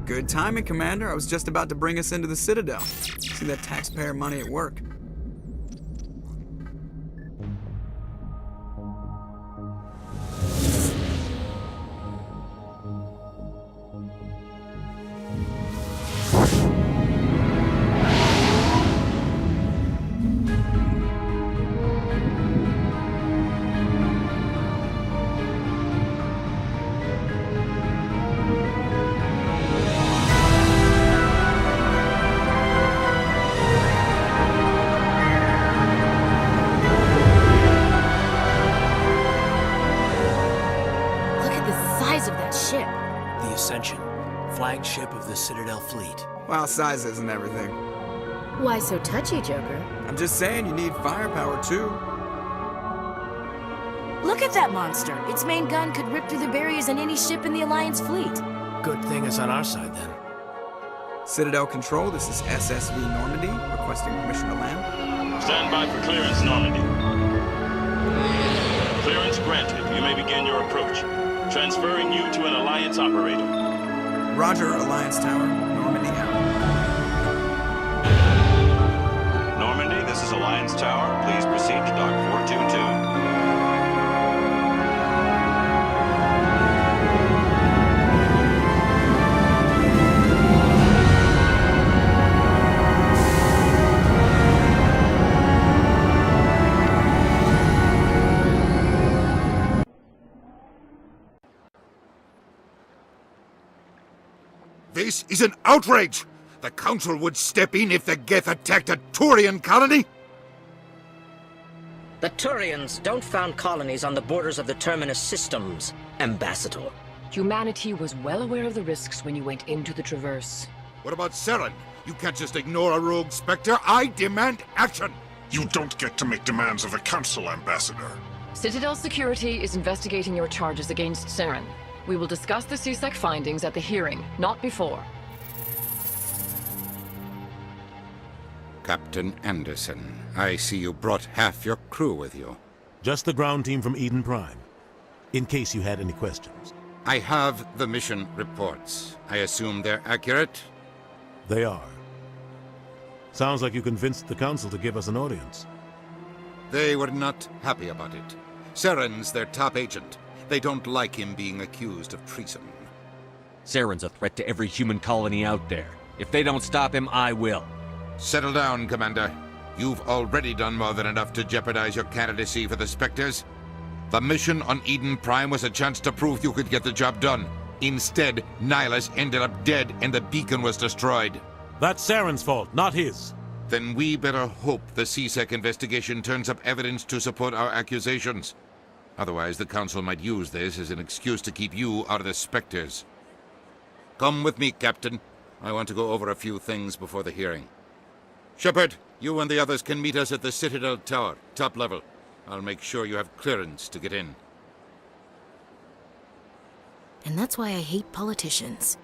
Good timing, Commander. I was just about to bring us into the Citadel. See that taxpayer money at work. Flagship of the Citadel fleet. Well, size isn't everything. Why so touchy, Joker? I'm just saying you need firepower, too. Look at that monster! Its main gun could rip through the barriers in any ship in the Alliance fleet. Good thing it's on our side, then. Citadel Control, this is SSV Normandy, requesting permission to land. Stand by for clearance, Normandy. Clearance granted. You may begin your approach. Transferring you to an Alliance operator. Roger, Alliance Tower. Normandy out. Normandy, this is Alliance Tower. Please proceed to Dock 422. This is an outrage! The Council would step in if the Geth attacked a Turian colony? The Turians don't found colonies on the borders of the Terminus systems, Ambassador. Humanity was well aware of the risks when you went into the Traverse. What about Saren? You can't just ignore a rogue Spectre. I demand action! You don't get to make demands of the Council, Ambassador. Citadel Security is investigating your charges against Saren. We will discuss the CSEC findings at the hearing, not before. Captain Anderson, I see you brought half your crew with you. Just the ground team from Eden Prime, in case you had any questions. I have the mission reports. I assume they're accurate? They are. Sounds like you convinced the Council to give us an audience. They were not happy about it. Saren's their top agent. They don't like him being accused of treason. Saren's a threat to every human colony out there. If they don't stop him, I will. Settle down, Commander. You've already done more than enough to jeopardize your candidacy for the Spectres. The mission on Eden Prime was a chance to prove you could get the job done. Instead, Nihilus ended up dead and the beacon was destroyed. That's Saren's fault, not his. Then we better hope the CSEC investigation turns up evidence to support our accusations. Otherwise, the Council might use this as an excuse to keep you out of the Spectres. Come with me, Captain. I want to go over a few things before the hearing. Shepard, you and the others can meet us at the Citadel Tower, top level. I'll make sure you have clearance to get in. And that's why I hate politicians.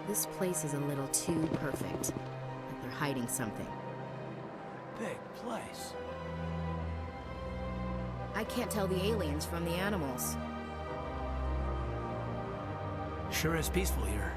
This place is a little too perfect. Like they're hiding something. Big place. I can't tell the aliens from the animals. Sure is peaceful here.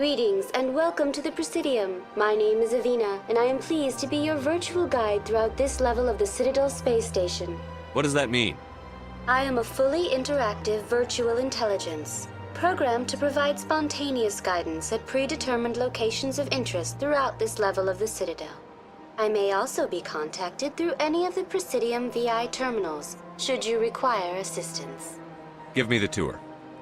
Greetings and welcome to the Presidium. My name is Avina, and I am pleased to be your virtual guide throughout this level of the Citadel space station. What does that mean? I am a fully interactive virtual intelligence, programmed to provide spontaneous guidance at predetermined locations of interest throughout this level of the Citadel. I may also be contacted through any of the Presidium VI terminals, should you require assistance. Give me the tour.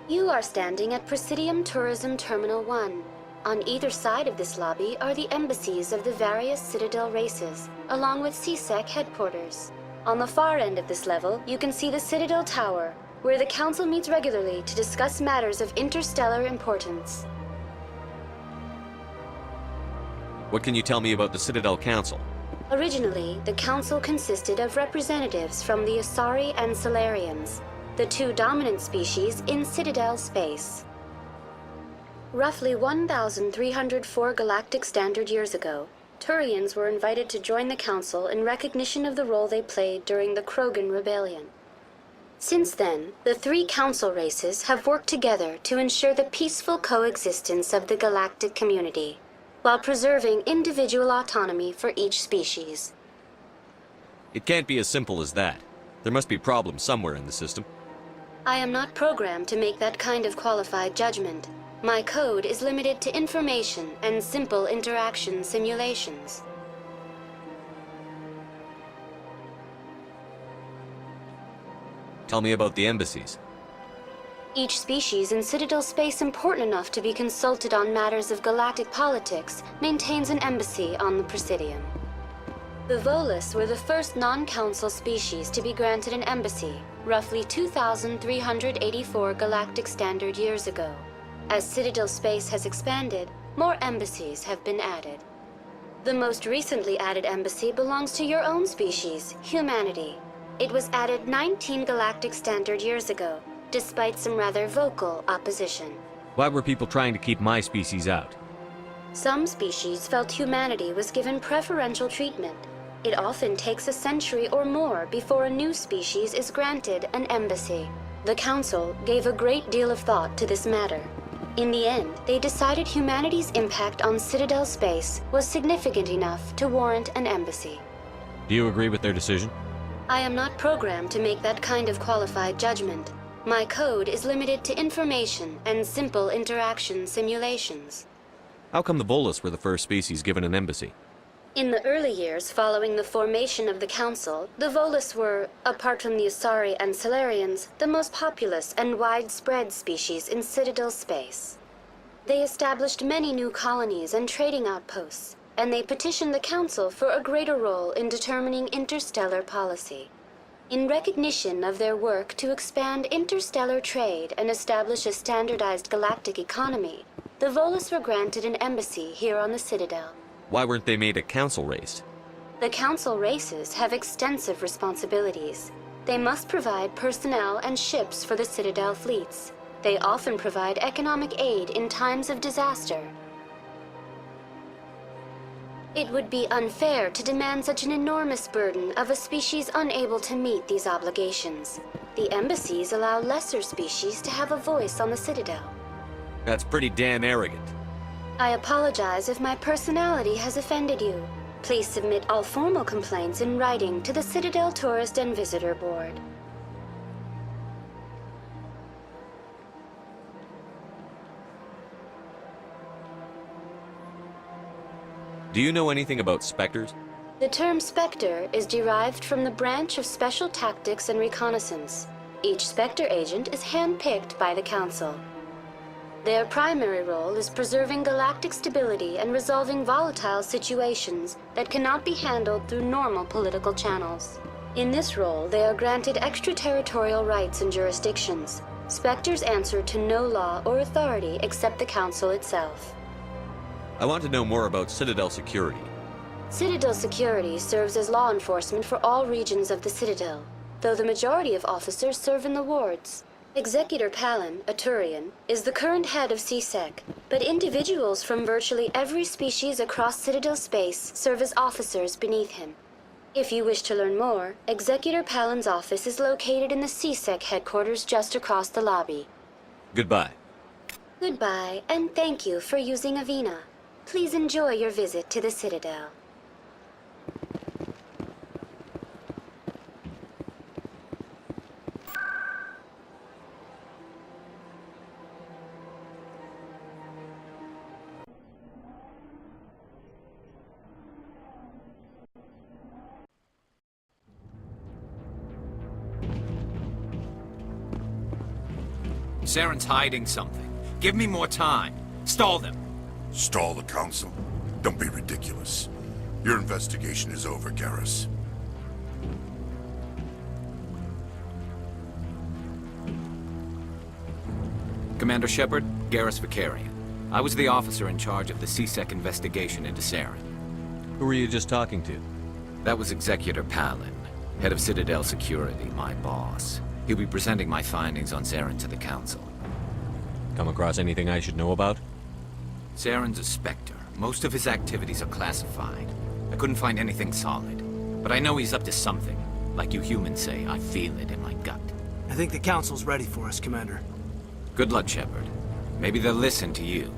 You are standing at Presidium Tourism Terminal 1. On either side of this lobby are the embassies of the various Citadel races, along with CSEC headquarters. On the far end of this level, you can see the Citadel Tower, where the Council meets regularly to discuss matters of interstellar importance. What can you tell me about the Citadel Council? Originally, the Council consisted of representatives from the Asari and Salarians, the two dominant species in Citadel space. Roughly 1,304 galactic standard years ago, Turians were invited to join the Council in recognition of the role they played during the Krogan Rebellion. Since then, the three Council races have worked together to ensure the peaceful coexistence of the galactic community, while preserving individual autonomy for each species. It can't be as simple as that. There must be problems somewhere in the system. I am not programmed to make that kind of qualified judgment. My code is limited to information and simple interaction simulations. Tell me about the embassies. Each species in Citadel space important enough to be consulted on matters of galactic politics maintains an embassy on the Presidium. The Volus were the first non-council species to be granted an embassy, roughly 2,384 galactic standard years ago. As Citadel space has expanded, more embassies have been added. The most recently added embassy belongs to your own species, humanity. It was added 19 galactic standard years ago, despite some rather vocal opposition. Why were people trying to keep my species out? Some species felt humanity was given preferential treatment. It often takes a century or more before a new species is granted an embassy. The Council gave a great deal of thought to this matter. In the end, they decided humanity's impact on Citadel space was significant enough to warrant an embassy. Do you agree with their decision? I am not programmed to make that kind of qualified judgment. My code is limited to information and simple interaction simulations. How come the Volus were the first species given an embassy? In the early years following the formation of the Council, the Volus were, apart from the Asari and Salarians, the most populous and widespread species in Citadel space. They established many new colonies and trading outposts, and they petitioned the Council for a greater role in determining interstellar policy. In recognition of their work to expand interstellar trade and establish a standardized galactic economy, the Volus were granted an embassy here on the Citadel. Why weren't they made a council race? The Council races have extensive responsibilities. They must provide personnel and ships for the Citadel fleets. They often provide economic aid in times of disaster. It would be unfair to demand such an enormous burden of a species unable to meet these obligations. The embassies allow lesser species to have a voice on the Citadel. That's pretty damn arrogant. I apologize if my personality has offended you. Please submit all formal complaints in writing to the Citadel Tourist and Visitor Board. Do you know anything about specters? The term Spectre is derived from the branch of Special Tactics and Reconnaissance. Each Spectre agent is handpicked by the Council. Their primary role is preserving galactic stability and resolving volatile situations that cannot be handled through normal political channels. In this role, they are granted extraterritorial rights and jurisdictions. Spectres answer to no law or authority except the Council itself. I want to know more about Citadel security. Citadel security serves as law enforcement for all regions of the Citadel, though the majority of officers serve in the wards. Executor Palin, a Turian, is the current head of CSEC, but individuals from virtually every species across Citadel space serve as officers beneath him. If you wish to learn more, Executor Palin's office is located in the CSEC headquarters just across the lobby. Goodbye. Goodbye, and thank you for using Avina. Please enjoy your visit to the Citadel. Saren's hiding something. Give me more time. Stall them. Stall the Council? Don't be ridiculous. Your investigation is over, Garrus. Commander Shepard, Garrus Vicarian. I was the officer in charge of the C-Sec investigation into Saren. Who were you just talking to? That was Executor Palin, head of Citadel Security, my boss. He'll be presenting my findings on Saren to the Council. Come across anything I should know about? Saren's a Spectre. Most of his activities are classified. I couldn't find anything solid. But I know he's up to something. Like you humans say, I feel it in my gut. I think the Council's ready for us, Commander. Good luck, Shepard. Maybe they'll listen to you.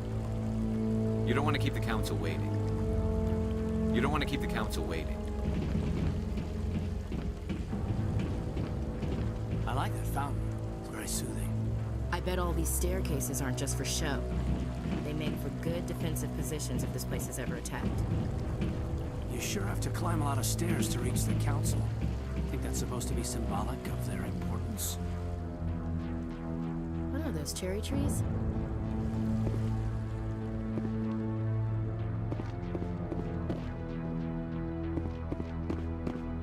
You don't want to keep the Council waiting. You don't want to keep the Council waiting. I like that fountain. It's very soothing. I bet all these staircases aren't just for show. They make for good defensive positions if this place is ever attacked. You sure have to climb a lot of stairs to reach the Council. Think that's supposed to be symbolic of their importance? What are those, cherry trees?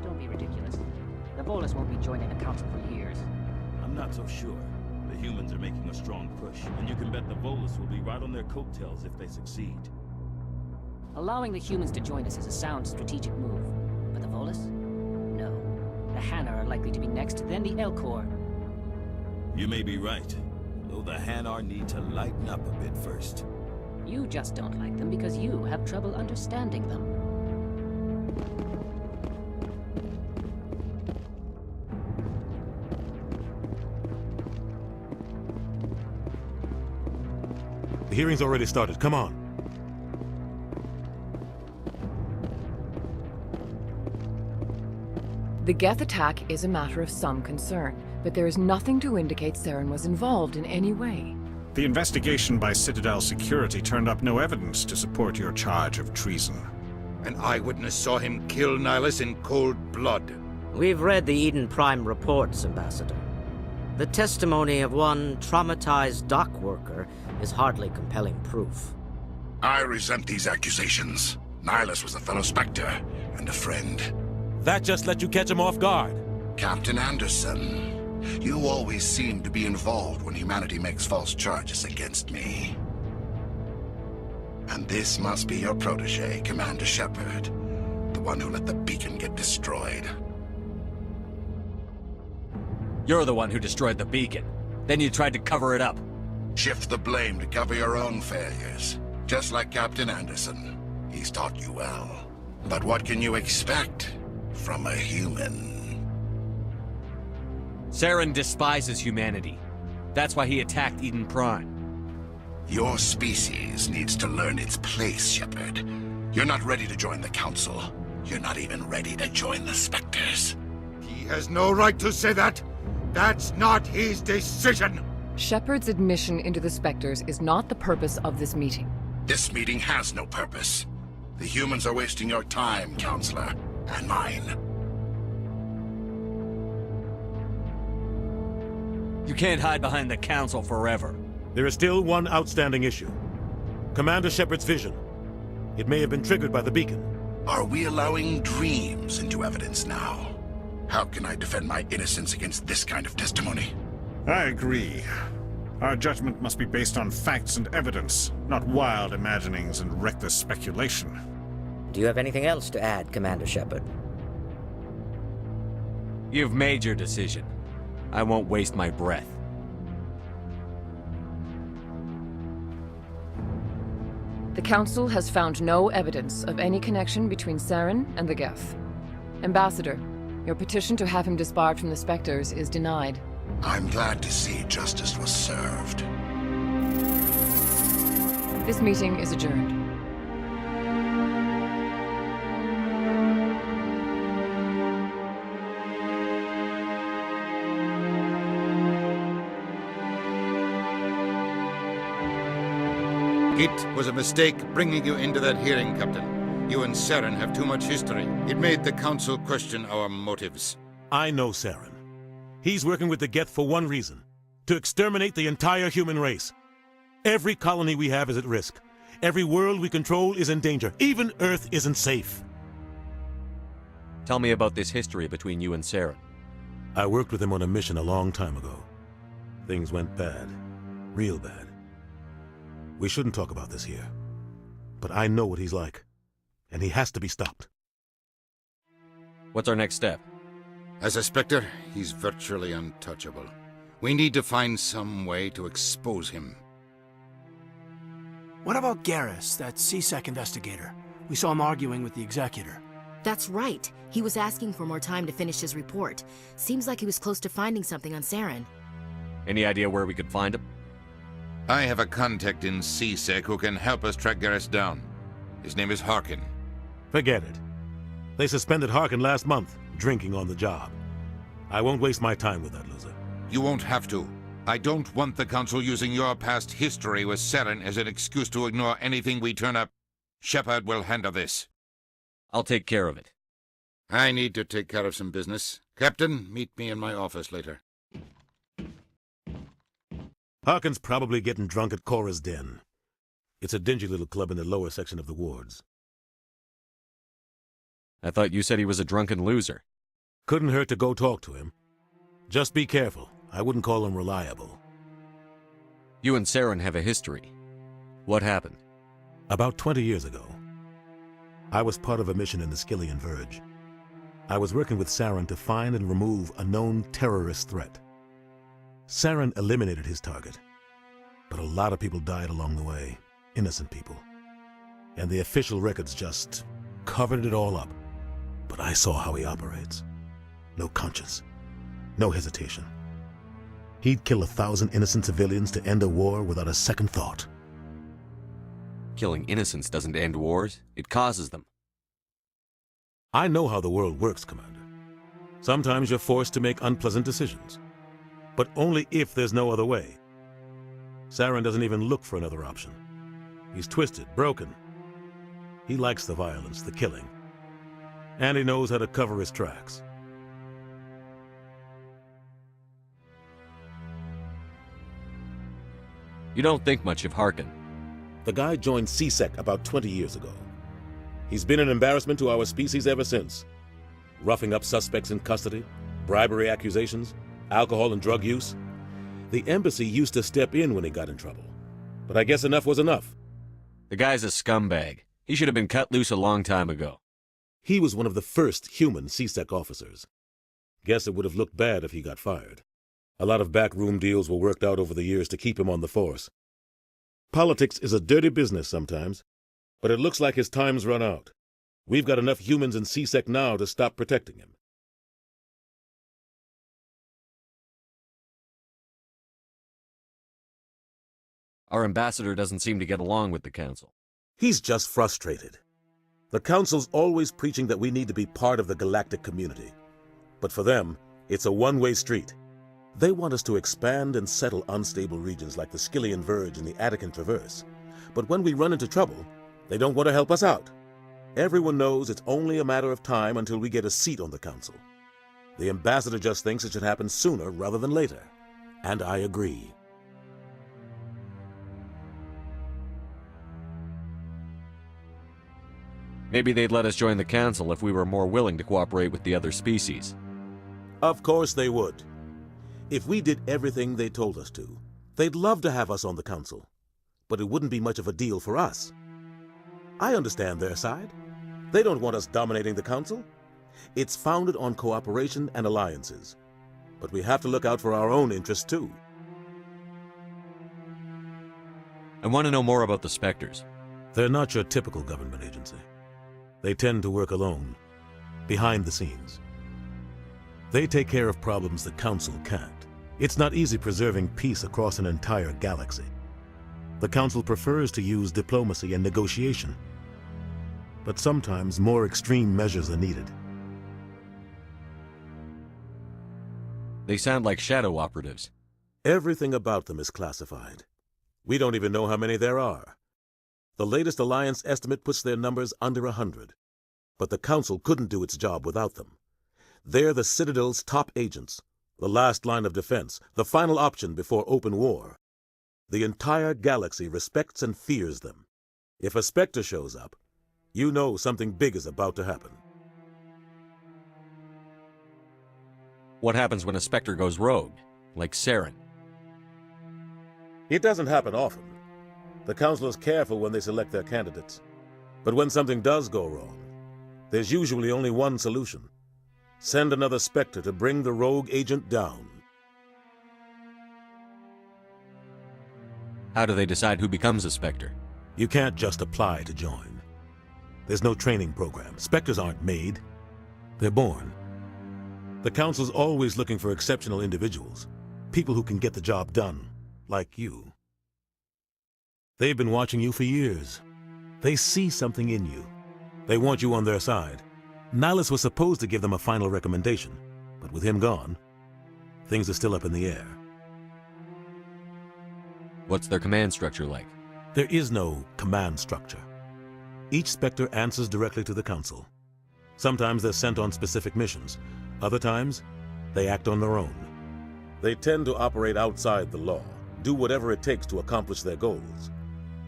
Don't be ridiculous. The Volus won't be joining the Council for years. I'm not so sure. The humans are making a strong push, and you can bet the Volus will be right on their coattails if they succeed. Allowing the humans to join us is a sound strategic move. But the Volus? No. The Hanna are likely to be next, then the Elcor. You may be right, though the Hanar need to lighten up a bit first. You just don't like them because you have trouble understanding them. The hearing's already started. Come on. The Geth attack is a matter of some concern, but there is nothing to indicate Saren was involved in any way. The investigation by Citadel Security turned up no evidence to support your charge of treason. An eyewitness saw him kill Nihilus in cold blood. We've read the Eden Prime reports, Ambassador. The testimony of one traumatized dock worker is hardly compelling proof. I resent these accusations. Nihilus was a fellow Spectre and a friend. That just let you catch him off guard. Captain Anderson, you always seem to be involved when humanity makes false charges against me. And this must be your protege, Commander Shepard, the one who let the beacon get destroyed. You're the one who destroyed the beacon. Then you tried to cover it up. Shift the blame to cover your own failures. Just like Captain Anderson. He's taught you well. But what can you expect from a human? Saren despises humanity. That's why he attacked Eden Prime. Your species needs to learn its place, Shepard. You're not ready to join the Council. You're not even ready to join the Spectres. He has no right to say that. That's not his decision. Shepard's admission into the Spectres is not the purpose of this meeting. This meeting has no purpose. The humans are wasting your time, Counselor, and mine. You can't hide behind the Council forever. There is still one outstanding issue. Commander Shepard's vision. It may have been triggered by the beacon. Are we allowing dreams into evidence now? How can I defend my innocence against this kind of testimony? I agree. Our judgment must be based on facts and evidence, not wild imaginings and reckless speculation. Do you have anything else to add, Commander Shepard? You've made your decision. I won't waste my breath. The Council has found no evidence of any connection between Saren and the Geth. Ambassador, your petition to have him disbarred from the Spectres is denied. I'm glad to see justice was served. This meeting is adjourned. It was a mistake bringing you into that hearing, Captain. You and Saren have too much history. It made the Council question our motives. I know Saren. He's working with the Geth for one reason: to exterminate the entire human race. Every colony we have is at risk. Every world we control is in danger. Even Earth isn't safe. Tell me about this history between you and Saren. I worked with him on a mission a long time ago. Things went bad. Real bad. We shouldn't talk about this here. But I know what he's like. And he has to be stopped. What's our next step? As a Spectre, he's virtually untouchable. We need to find some way to expose him. What about Garrus, that CSEC investigator? We saw him arguing with the Executor. That's right. He was asking for more time to finish his report. Seems like he was close to finding something on Saren. Any idea where we could find him? I have a contact in CSEC who can help us track Garrus down. His name is Harkin. Forget it. They suspended Harkin last month, drinking on the job. I won't waste my time with that loser. You won't have to. I don't want the Council using your past history with Saren as an excuse to ignore anything we turn up. Shepard will handle this. I'll take care of it. I need to take care of some business. Captain, meet me in my office later. Harkin's probably getting drunk at Cora's Den. It's a dingy little club in the lower section of the wards. I thought you said he was a drunken loser. Couldn't hurt to go talk to him. Just be careful. I wouldn't call him reliable. You and Saren have a history. What happened? About 20 years ago, I was part of a mission in the Skillian Verge. I was working with Saren to find and remove a known terrorist threat. Saren eliminated his target, but a lot of people died along the way, innocent people. And the official records just covered it all up. But I saw how he operates. No conscience, no hesitation. He'd kill 1,000 innocent civilians to end a war without a second thought. Killing innocents doesn't end wars, it causes them. I know how the world works, Commander. Sometimes you're forced to make unpleasant decisions. But only if there's no other way. Saren doesn't even look for another option. He's twisted, broken. He likes the violence, the killing. And he knows how to cover his tracks. You don't think much of Harkin. The guy joined CSEC about 20 years ago. He's been an embarrassment to our species ever since. Roughing up suspects in custody, bribery accusations, alcohol and drug use. The embassy used to step in when he got in trouble. But I guess enough was enough. The guy's a scumbag. He should have been cut loose a long time ago. He was one of the first human CSEC officers. Guess it would have looked bad if he got fired. A lot of backroom deals were worked out over the years to keep him on the force. Politics is a dirty business sometimes, but it looks like his time's run out. We've got enough humans in CSEC now to stop protecting him. Our ambassador doesn't seem to get along with the Council. He's just frustrated. The Council's always preaching that we need to be part of the galactic community. But for them, it's a one-way street. They want us to expand and settle unstable regions like the Skillian Verge and the Attican Traverse. But when we run into trouble, they don't want to help us out. Everyone knows it's only a matter of time until we get a seat on the Council. The ambassador just thinks it should happen sooner rather than later. And I agree. Maybe they'd let us join the Council if we were more willing to cooperate with the other species. Of course they would. If we did everything they told us to, they'd love to have us on the Council. But it wouldn't be much of a deal for us. I understand their side. They don't want us dominating the Council. It's founded on cooperation and alliances. But we have to look out for our own interests too. I want to know more about the Spectres. They're not your typical government agency. They tend to work alone, behind the scenes. They take care of problems the Council can't. It's not easy preserving peace across an entire galaxy. The Council prefers to use diplomacy and negotiation. But sometimes more extreme measures are needed. They sound like shadow operatives. Everything about them is classified. We don't even know how many there are. The latest Alliance estimate puts their numbers under 100. But the Council couldn't do its job without them. They're the Citadel's top agents, the last line of defense, the final option before open war. The entire galaxy respects and fears them. If a Spectre shows up, you know something big is about to happen. What happens when a Spectre goes rogue, like Saren? It doesn't happen often. The Council is careful when they select their candidates. But when something does go wrong, there's usually only one solution. Send another Spectre to bring the rogue agent down. How do they decide who becomes a Spectre? You can't just apply to join. There's no training program. Spectres aren't made. They're born. The Council's always looking for exceptional individuals. People who can get the job done, like you. They've been watching you for years. They see something in you. They want you on their side. Nihilus was supposed to give them a final recommendation, but with him gone, things are still up in the air. What's their command structure like? There is no command structure. Each Spectre answers directly to the Council. Sometimes they're sent on specific missions. Other times, they act on their own. They tend to operate outside the law, do whatever it takes to accomplish their goals.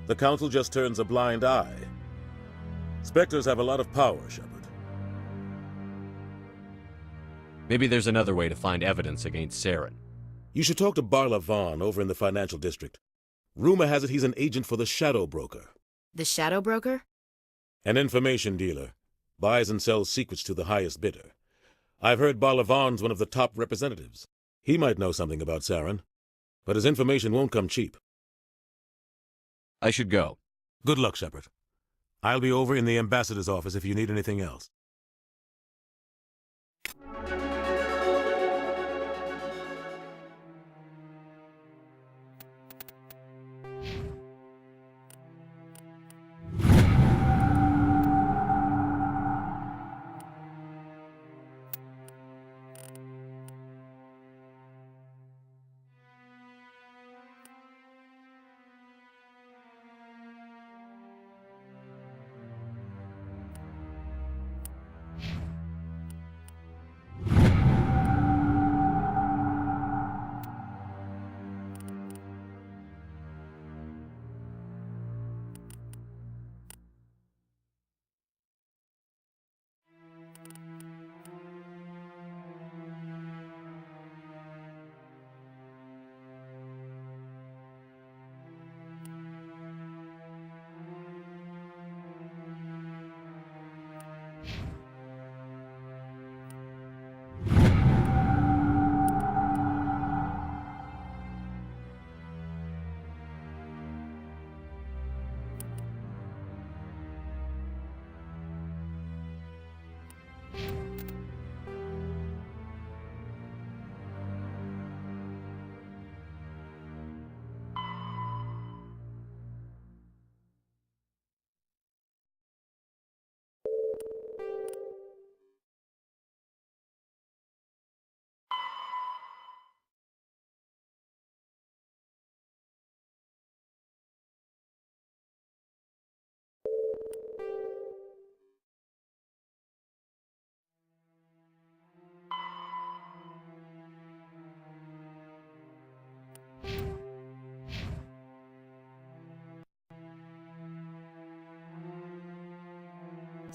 The Council just turns a blind eye. Spectres have a lot of power, Shepard. Maybe there's another way to find evidence against Saren. You should talk to Barla Vaughn over in the financial district. Rumor has it he's an agent for the Shadow Broker. The Shadow Broker? An information dealer. Buys and sells secrets to the highest bidder. I've heard Barla Vaughn's one of the top representatives. He might know something about Saren, but his information won't come cheap. I should go. Good luck, Shepard. I'll be over in the ambassador's office if you need anything else.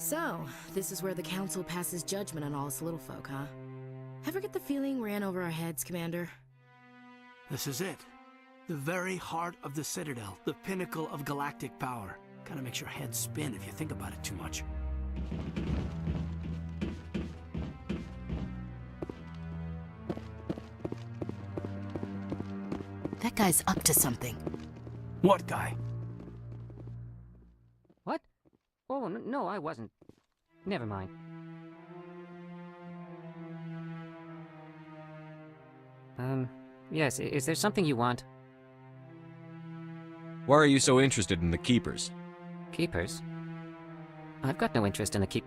So, this is where the Council passes judgment on all us little folk, huh? Ever get the feeling we're in over our heads, Commander? This is it. The very heart of the Citadel, the pinnacle of galactic power. Kinda makes your head spin if you think about it too much. That guy's up to something. What guy? What? Oh, no, I wasn't. Never mind. Yes, is there something you want? Why are you so interested in the Keepers? Keepers? I've got no interest in the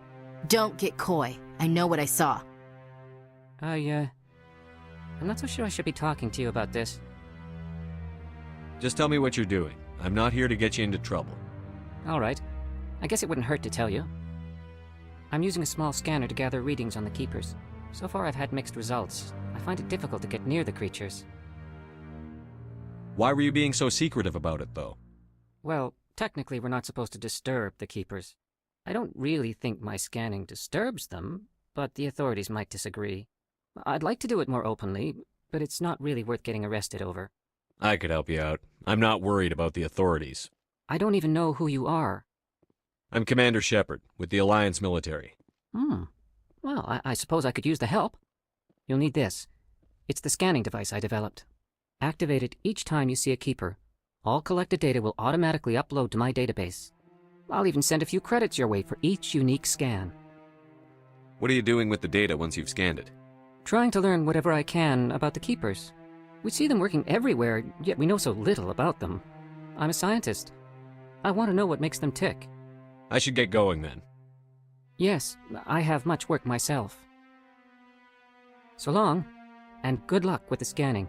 Don't get coy. I know what I saw. I'm not so sure I should be talking to you about this. Just tell me what you're doing. I'm not here to get you into trouble. Alright. I guess it wouldn't hurt to tell you. I'm using a small scanner to gather readings on the Keepers. So far I've had mixed results. I find it difficult to get near the creatures. Why were you being so secretive about it, though? Well, technically we're not supposed to disturb the Keepers. I don't really think my scanning disturbs them, but the authorities might disagree. I'd like to do it more openly, but it's not really worth getting arrested over. I could help you out. I'm not worried about the authorities. I don't even know who you are. I'm Commander Shepard, with the Alliance military. Well, I suppose I could use the help. You'll need this. It's the scanning device I developed. Activate it each time you see a Keeper. All collected data will automatically upload to my database. I'll even send a few credits your way for each unique scan. What are you doing with the data once you've scanned it? Trying to learn whatever I can about the Keepers. We see them working everywhere, yet we know so little about them. I'm a scientist. I want to know what makes them tick. I should get going then. Yes, I have much work myself. So long, and good luck with the scanning.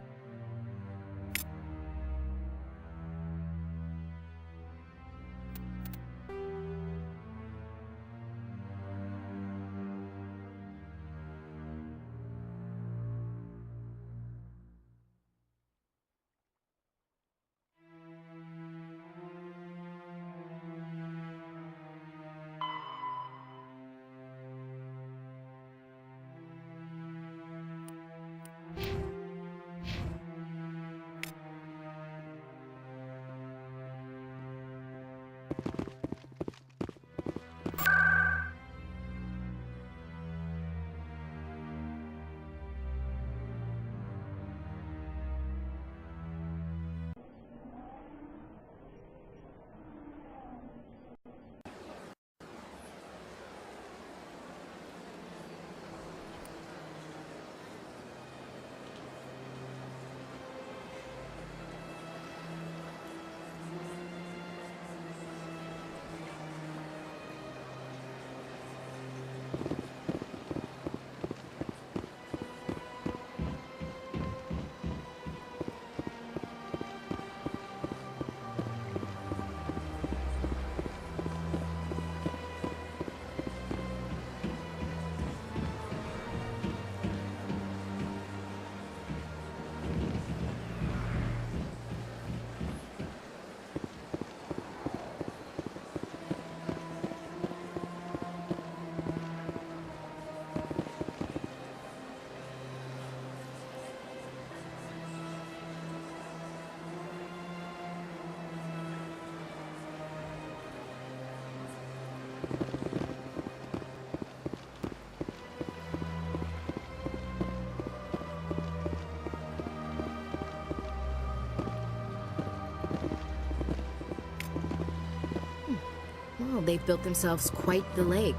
Well, they've built themselves quite the lake.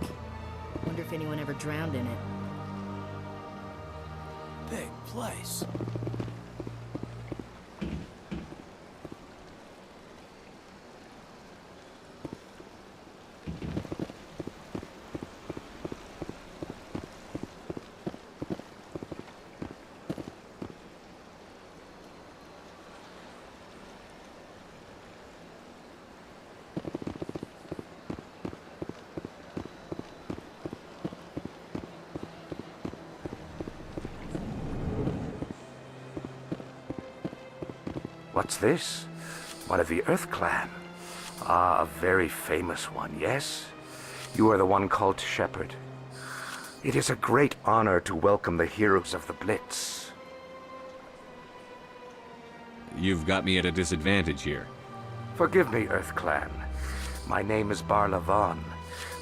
Wonder if anyone ever drowned in it. Big place. What's this? One of the Earth Clan. Ah, a very famous one, yes? You are the one called Shepard. It is a great honor to welcome the heroes of the Blitz. You've got me at a disadvantage here. Forgive me, Earth Clan. My name is Barla Vaughn.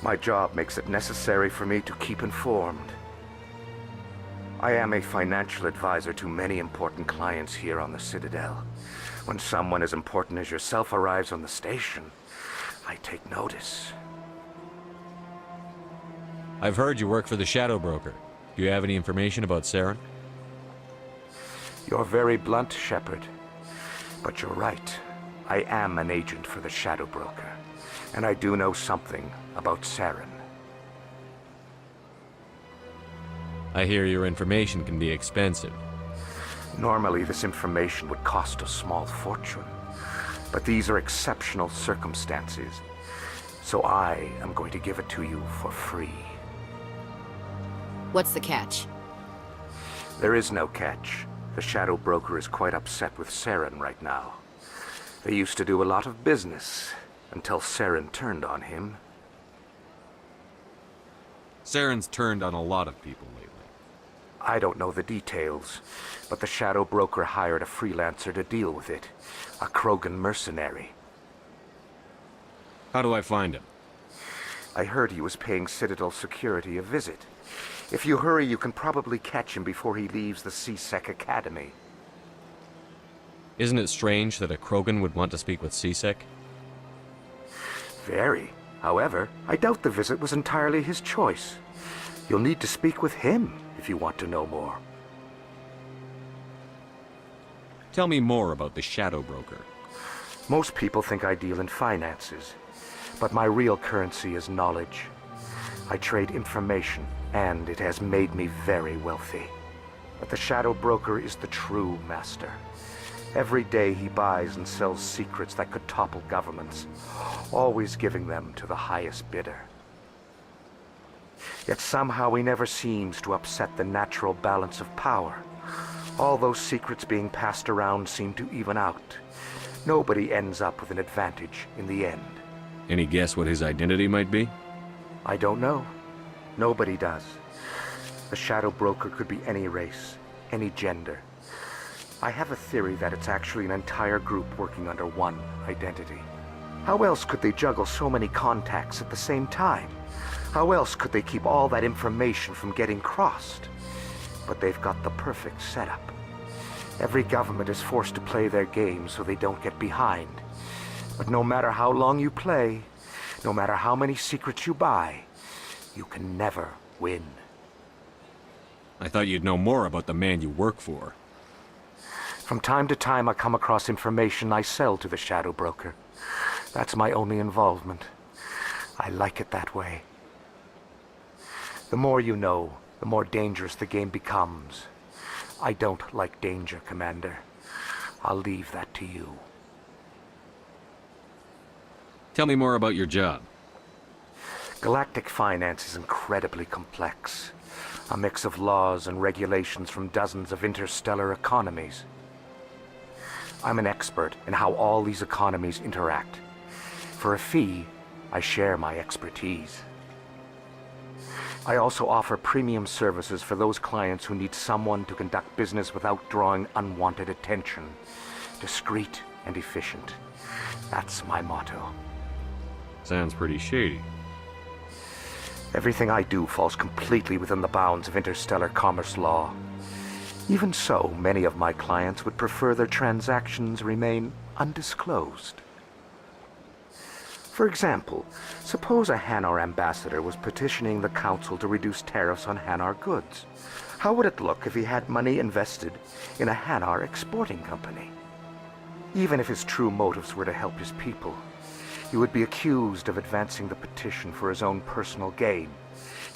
My job makes it necessary for me to keep informed. I am a financial advisor to many important clients here on the Citadel. When someone as important as yourself arrives on the station, I take notice. I've heard you work for the Shadow Broker. Do you have any information about Saren? You're very blunt, Shepard. But you're right. I am an agent for the Shadow Broker, and I do know something about Saren. I hear your information can be expensive. Normally, this information would cost a small fortune, but these are exceptional circumstances, so I am going to give it to you for free. What's the catch? There is no catch. The Shadow Broker is quite upset with Saren right now. They used to do a lot of business, until Saren turned on him. Saren's turned on a lot of people lately. I don't know the details, but the Shadow Broker hired a freelancer to deal with it. A Krogan mercenary. How do I find him? I heard he was paying Citadel security a visit. If you hurry, you can probably catch him before he leaves the C-Sec Academy. Isn't it strange that a Krogan would want to speak with C-Sec? Very. However, I doubt the visit was entirely his choice. You'll need to speak with him if you want to know more. Tell me more about the Shadow Broker. Most people think I deal in finances, but my real currency is knowledge. I trade information, and it has made me very wealthy. But the Shadow Broker is the true master. Every day he buys and sells secrets that could topple governments, always giving them to the highest bidder. Yet somehow he never seems to upset the natural balance of power. All those secrets being passed around seem to even out. Nobody ends up with an advantage in the end. Any guess what his identity might be? I don't know. Nobody does. The Shadow Broker could be any race, any gender. I have a theory that it's actually an entire group working under one identity. How else could they juggle so many contacts at the same time? How else could they keep all that information from getting crossed? But they've got the perfect setup. Every government is forced to play their game so they don't get behind. But no matter how long you play, no matter how many secrets you buy, you can never win. I thought you'd know more about the man you work for. From time to time, I come across information I sell to the Shadow Broker. That's my only involvement. I like it that way. The more you know, the more dangerous the game becomes. I don't like danger, Commander. I'll leave that to you. Tell me more about your job. Galactic finance is incredibly complex. A mix of laws and regulations from dozens of interstellar economies. I'm an expert in how all these economies interact. For a fee, I share my expertise. I also offer premium services for those clients who need someone to conduct business without drawing unwanted attention. Discreet and efficient. That's my motto. Sounds pretty shady. Everything I do falls completely within the bounds of interstellar commerce law. Even so, many of my clients would prefer their transactions remain undisclosed. For example, suppose a Hanar ambassador was petitioning the Council to reduce tariffs on Hanar goods. How would it look if he had money invested in a Hanar exporting company? Even if his true motives were to help his people, he would be accused of advancing the petition for his own personal gain.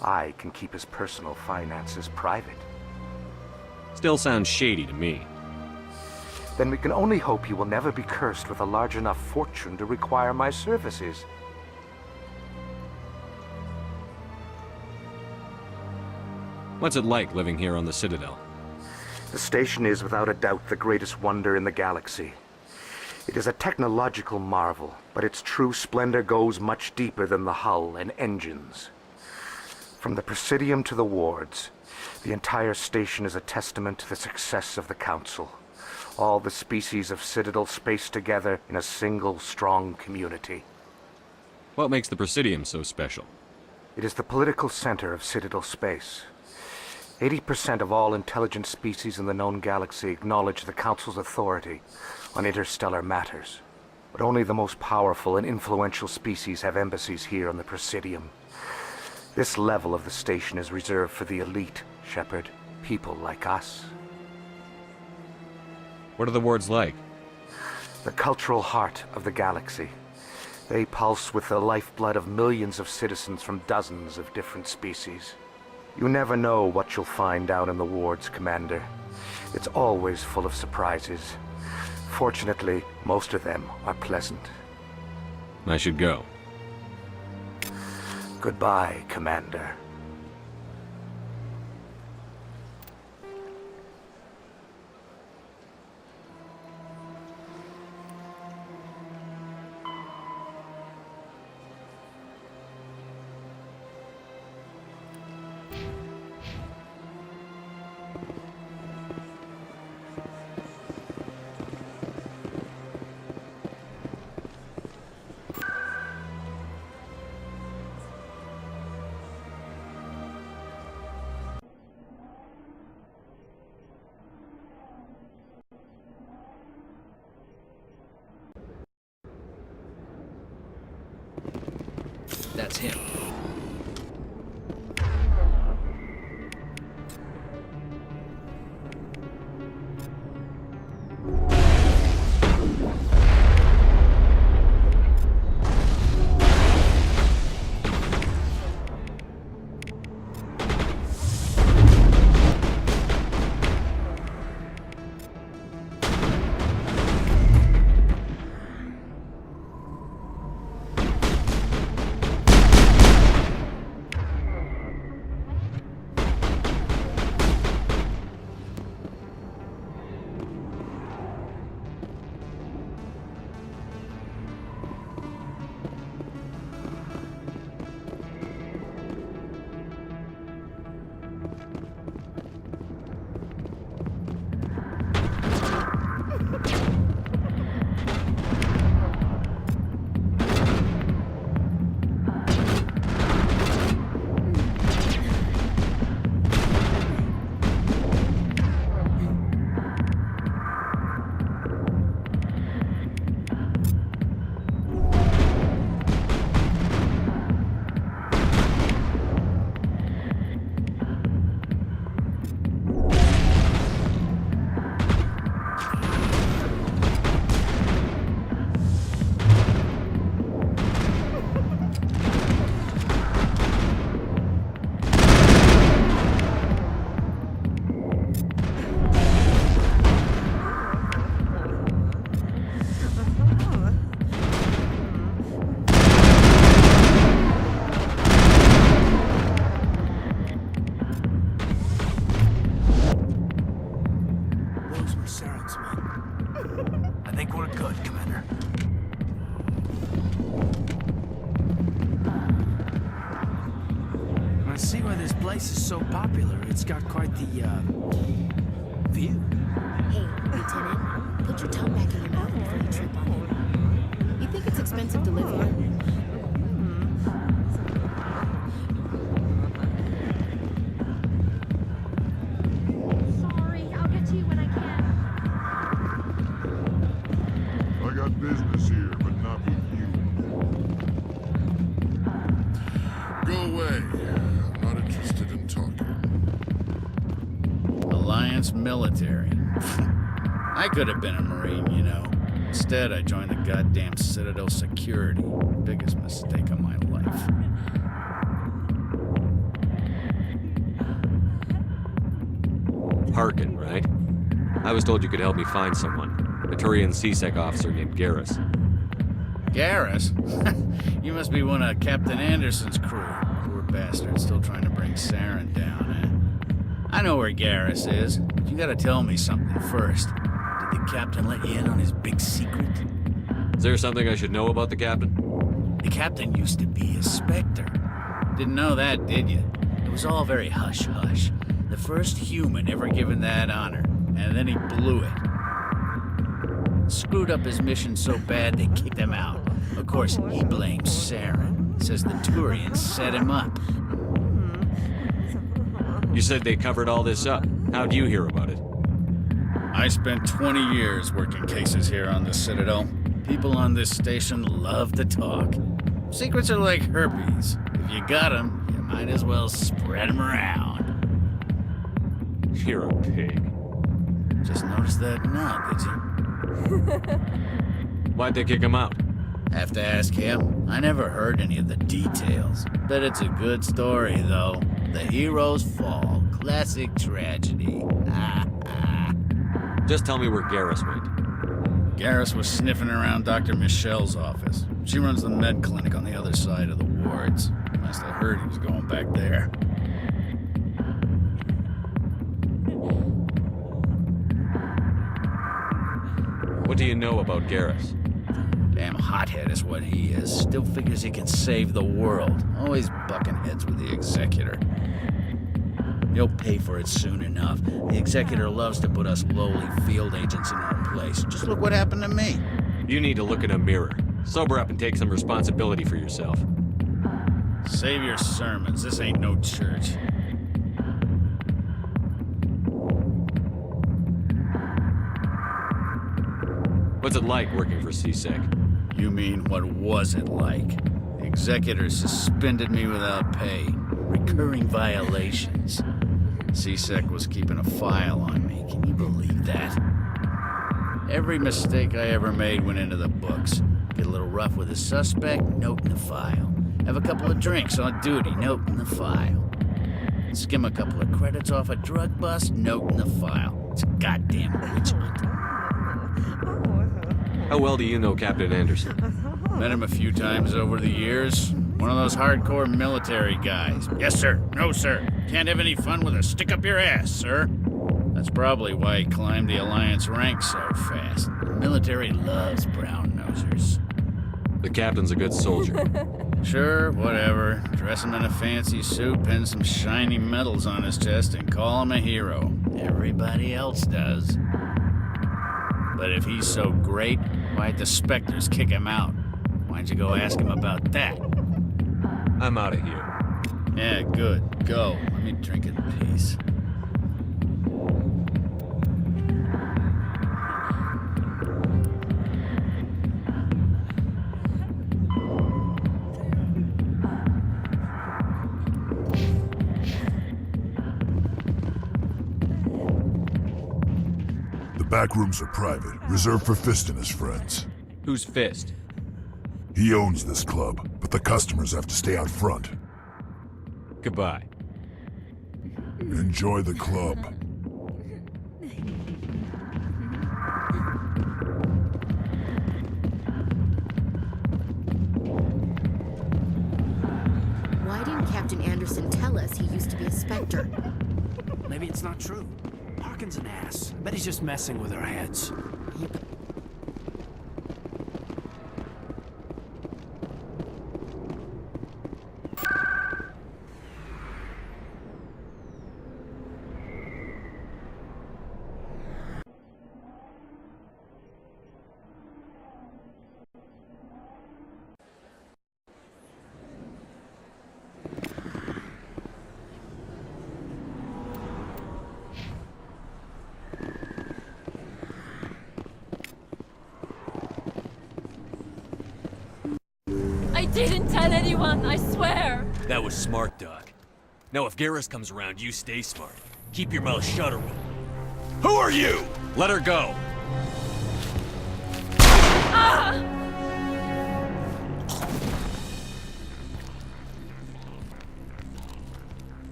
I can keep his personal finances private. Still sounds shady to me. Then we can only hope you will never be cursed with a large enough fortune to require my services. What's it like living here on the Citadel? The station is without a doubt the greatest wonder in the galaxy. It is a technological marvel, but its true splendor goes much deeper than the hull and engines. From the Presidium to the wards, the entire station is a testament to the success of the Council. All the species of Citadel spaced together in a single strong community. What makes the Presidium so special? It is the political center of Citadel space. 80% of all intelligent species in the known galaxy acknowledge the Council's authority on interstellar matters. But only the most powerful and influential species have embassies here on the Presidium. This level of the station is reserved for the elite, Shepard. People like us. What are the wards like? The cultural heart of the galaxy. They pulse with the lifeblood of millions of citizens from dozens of different species. You never know what you'll find down in the wards, Commander. It's always full of surprises. Fortunately, most of them are pleasant. I should go. Goodbye, Commander. That's him. place is so popular, it's got quite the, view. Hey, Lieutenant, put your tongue back in your mouth before you trip on it. You think it's expensive to live here? Sorry, I'll get to you when I can. I got business here, but not with you. Go away. I'm not interested in talking. Alliance military. I could have been a Marine, you know. Instead, I joined the goddamn Citadel security. Biggest mistake of my life. Harkin, right? I was told you could help me find someone. A Turian C-Sec officer named Garrus. Garrus? You must be one of Captain Anderson's crew. Poor bastard, still trying to bring Saren down, eh? I know where Garrus is, but you gotta tell me something first. Did the captain let you in on his big secret? Is there something I should know about the captain? The captain used to be a Spectre. Didn't know that, did you? It was all very hush-hush. The first human ever given that honor, and then he blew it. Screwed up his mission so bad they kicked him out. Of course, he blames Saren. Says the Turians set him up. You said they covered all this up. How'd you hear about it? I spent 20 years working cases here on the Citadel. People on this station love to talk. Secrets are like herpes. If you got them, you might as well spread them around. You're a pig. Just noticed that now, did you? Why'd they kick him out? Have to ask him. I never heard any of the details. Bet it's a good story, though. The hero's fall. Classic tragedy. Just tell me where Garrus went. Garrus was sniffing around Dr. Michelle's office. She runs the med clinic on the other side of the wards. Must have heard he was going back there. What do you know about Garrus? Damn hothead is what he is. Still figures he can save the world. Always bucking heads with the Executor. He'll pay for it soon enough. The Executor loves to put us lowly field agents in our place. Just look what happened to me. You need to look in a mirror. Sober up and take some responsibility for yourself. Save your sermons. This ain't no church. What's it like working for CSEC? You mean, what was it like? The Executor suspended me without pay. Recurring violations. CSEC was keeping a file on me. Can you believe that? Every mistake I ever made went into the books. Get a little rough with a suspect, note in the file. Have a couple of drinks on duty, note in the file. Skim a couple of credits off a drug bust, note in the file. It's a goddamn witch hunt. How well do you know Captain Anderson? Met him a few times over the years. One of those hardcore military guys. Yes, sir. No, sir. Can't have any fun with a stick up your ass, sir. That's probably why he climbed the Alliance ranks so fast. The military loves brown-nosers. The captain's a good soldier. Sure, whatever. Dress him in a fancy suit, pin some shiny medals on his chest, and call him a hero. Everybody else does. But if he's so great, why'd the Spectres kick him out? Why'd you go ask him about that? I'm out of here. Yeah, good. Go. Let me drink in peace. The back rooms are private, reserved for Fist and his friends. Who's Fist? He owns this club, but the customers have to stay out front. Goodbye. Enjoy the club. Why didn't Captain Anderson tell us he used to be a Spectre? Maybe it's not true. Harkin's an ass. I bet he's just messing with our heads. I didn't tell anyone, I swear! That was smart, Doc. Now if Garrus comes around, you stay smart. Keep your mouth shut or Who are you? Let her go. Ah!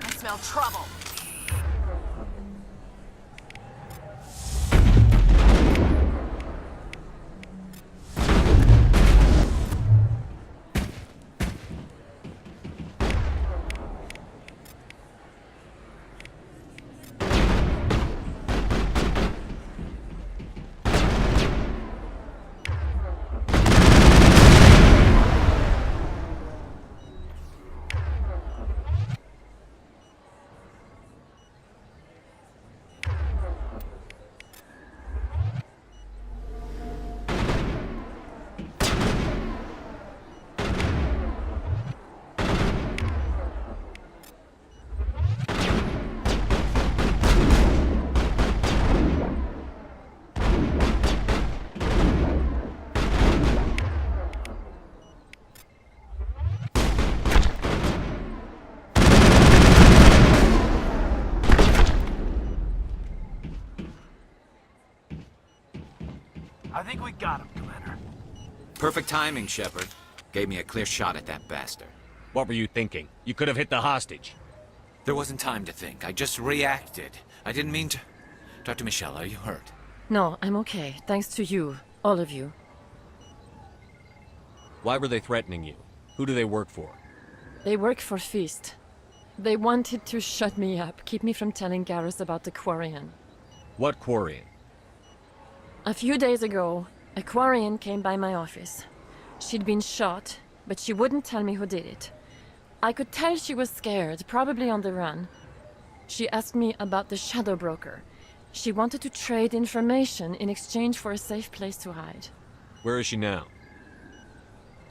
I smell trouble. I think we got him, Commander. Perfect timing, Shepard. Gave me a clear shot at that bastard. What were you thinking? You could have hit the hostage. There wasn't time to think. I just reacted. I didn't mean to... Dr. Michelle, are you hurt? No, I'm okay. Thanks to you. All of you. Why were they threatening you? Who do they work for? They work for Feast. They wanted to shut me up, keep me from telling Garrus about the Quarian. What Quarian? A few days ago, a Quarian came by my office. She'd been shot, but she wouldn't tell me who did it. I could tell she was scared, probably on the run. She asked me about the Shadow Broker. She wanted to trade information in exchange for a safe place to hide. Where is she now?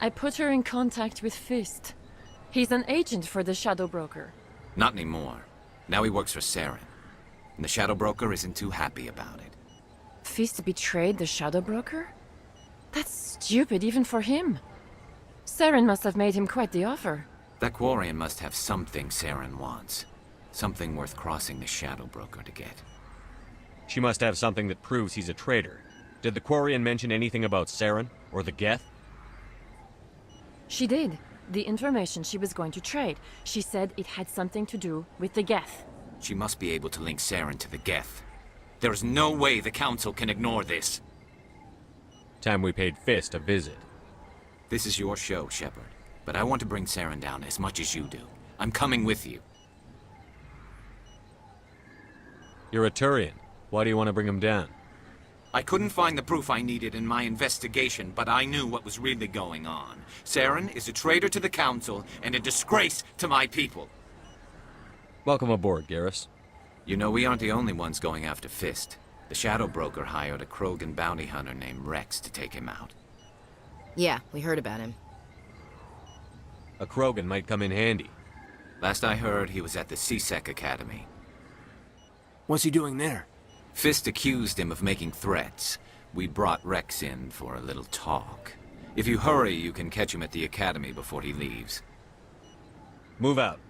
I put her in contact with Fist. He's an agent for the Shadow Broker. Not anymore. Now he works for Saren. And the Shadow Broker isn't too happy about it. Fist betrayed the Shadow Broker? That's stupid even for him. Saren must have made him quite the offer. That Quarian must have something Saren wants. Something worth crossing the Shadow Broker to get. She must have something that proves he's a traitor. Did the Quarian mention anything about Saren? Or the Geth? She did. The information she was going to trade. She said it had something to do with the Geth. She must be able to link Saren to the Geth. There is no way the Council can ignore this. Time we paid Fist a visit. This is your show, Shepard. But I want to bring Saren down as much as you do. I'm coming with you. You're a Turian. Why do you want to bring him down? I couldn't find the proof I needed in my investigation, but I knew what was really going on. Saren is a traitor to the Council and a disgrace to my people. Welcome aboard, Garrus. You know, we aren't the only ones going after Fist. The Shadow Broker hired a Krogan bounty hunter named Wrex to take him out. Yeah, we heard about him. A Krogan might come in handy. Last I heard, he was at the C-Sec Academy. What's he doing there? Fist accused him of making threats. We brought Wrex in for a little talk. If you hurry, you can catch him at the Academy before he leaves. Move out.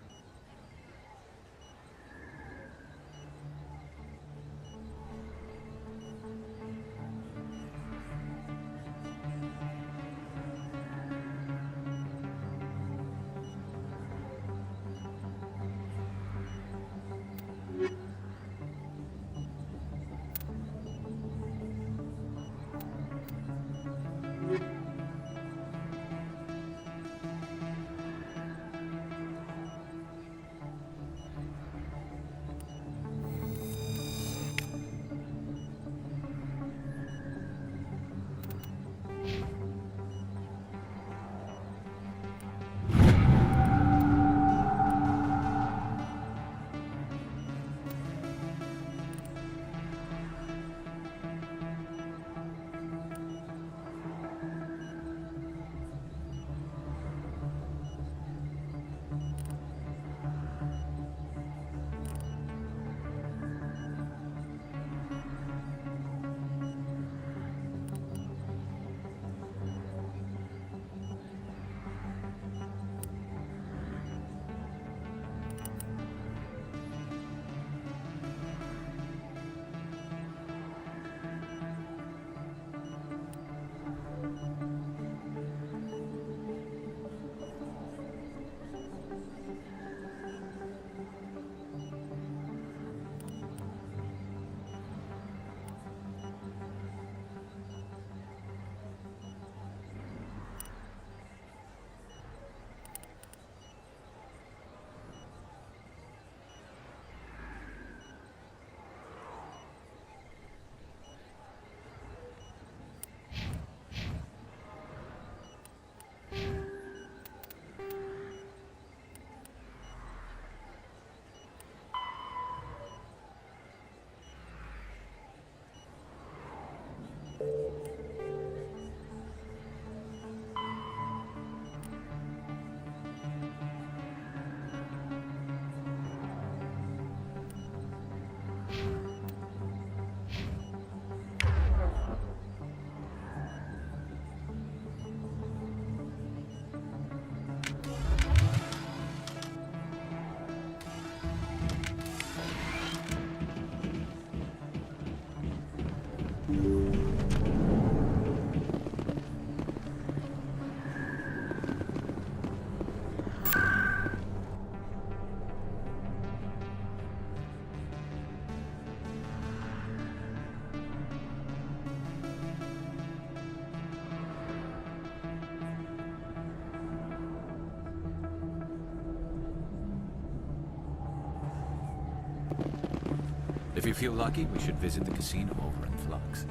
If you feel lucky, we should visit the casino over in Flux.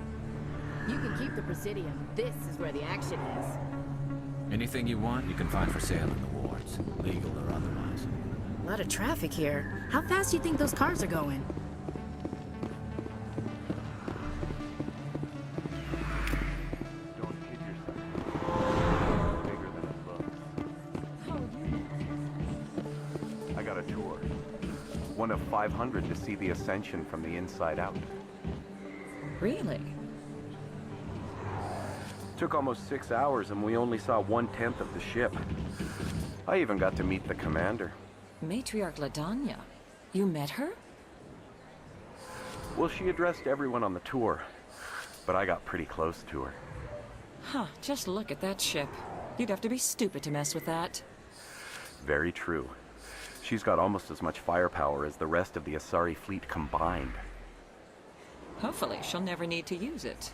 You can keep the Presidium. This is where the action is. Anything you want, you can find for sale in the wards, legal or otherwise. A lot of traffic here. How fast do you think those cars are going? Don't kid yourself. Bigger than it looks. I got a tour. One of 500 to see the Ascension from the inside out. Really? Took almost 6 hours and we only saw 1/10 of the ship. I even got to meet the commander. Matriarch Ladanya. You met her? Well, she addressed everyone on the tour, but I got pretty close to her. Huh, just look at that ship. You'd have to be stupid to mess with that. Very true. She's got almost as much firepower as the rest of the Asari fleet combined. Hopefully, she'll never need to use it.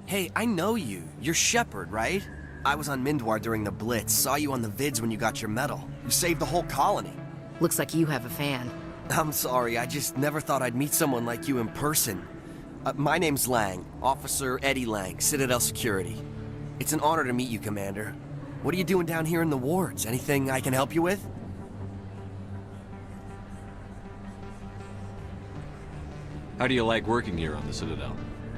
Hey, I know you. You're Shepard, right? I was on Mindwar during the Blitz. Saw you on the vids when you got your medal. You saved the whole colony. Looks like you have a fan. I'm sorry, I just never thought I'd meet someone like you in person. My name's Lang, Officer Eddie Lang, Citadel Security. It's an honor to meet you, Commander. What are you doing down here in the wards? Anything I can help you with? How do you like working here on the Citadel?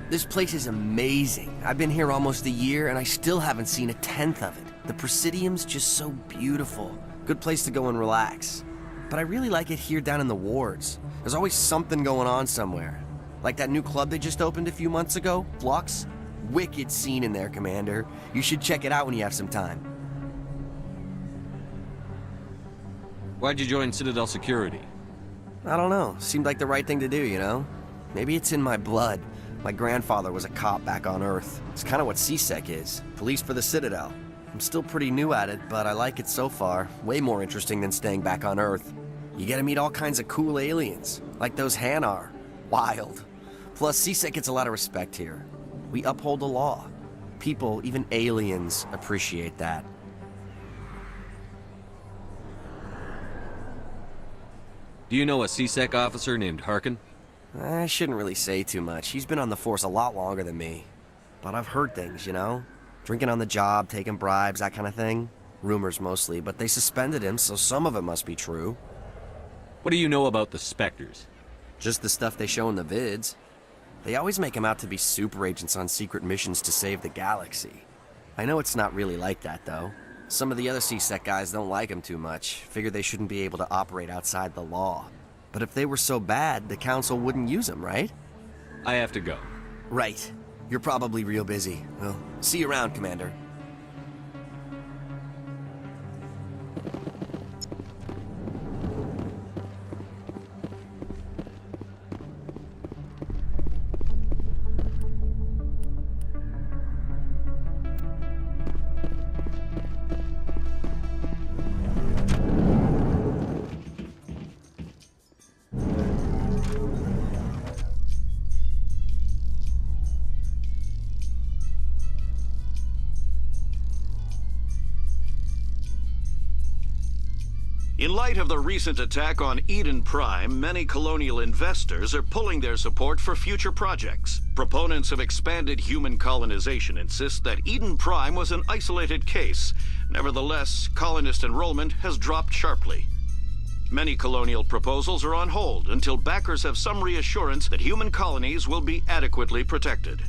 This place is amazing. I've been here almost a year and I still haven't seen a 1/10 of it. The Presidium's just so beautiful. Good place to go and relax. But I really like it here down in the wards. There's always something going on somewhere. Like that new club they just opened a few months ago, Flux. Wicked scene in there, Commander. You should check it out when you have some time. Why'd you join Citadel Security? I don't know. Seemed like the right thing to do, you know? Maybe it's in my blood. My grandfather was a cop back on Earth. It's kind of what CSEC is. Police for the Citadel. I'm still pretty new at it, but I like it so far. Way more interesting than staying back on Earth. You get to meet all kinds of cool aliens, like those Hanar. Wild. Plus, CSEC gets a lot of respect here. We uphold the law. People, even aliens, appreciate that. Do you know a CSEC officer named Harkin? I shouldn't really say too much. He's been on the force a lot longer than me. But I've heard things, you know? Drinking on the job, taking bribes, that kind of thing. Rumors mostly, but they suspended him, so some of it must be true. What do you know about the Spectres? Just the stuff they show in the vids. They always make him out to be super agents on secret missions to save the galaxy. I know it's not really like that, though. Some of the other CSEC guys don't like him too much, figure they shouldn't be able to operate outside the law. But if they were so bad, the Council wouldn't use him, right? I have to go. Right. You're probably real busy. Well, see you around, Commander. In light of the recent attack on Eden Prime, many colonial investors are pulling their support for future projects. Proponents of expanded human colonization insist that Eden Prime was an isolated case. Nevertheless, colonist enrollment has dropped sharply. Many colonial proposals are on hold until backers have some reassurance that human colonies will be adequately protected.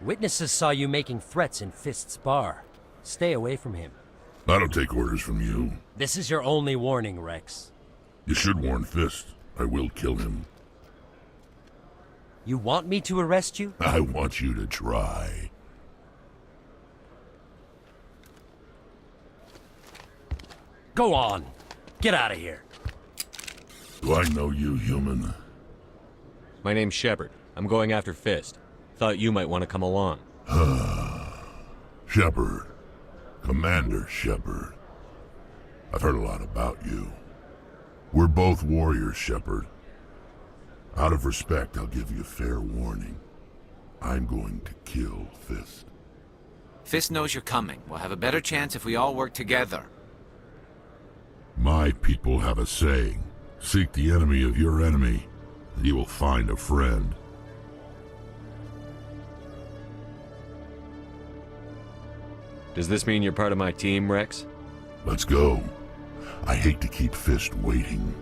Witnesses saw you making threats in Fist's bar. Stay away from him. I don't take orders from you. This is your only warning, Wrex. You should warn Fist. I will kill him. You want me to arrest you? I want you to try. Go on. Get out of here. Do I know you, human? My name's Shepard. I'm going after Fist. Thought you might want to come along. Shepard. Commander Shepard. I've heard a lot about you. We're both warriors, Shepard. Out of respect, I'll give you fair warning. I'm going to kill Fist. Fist knows you're coming. We'll have a better chance if we all work together. My people have a saying. Seek the enemy of your enemy, and you will find a friend. Does this mean you're part of my team, Wrex? Let's go. I hate to keep Fist waiting.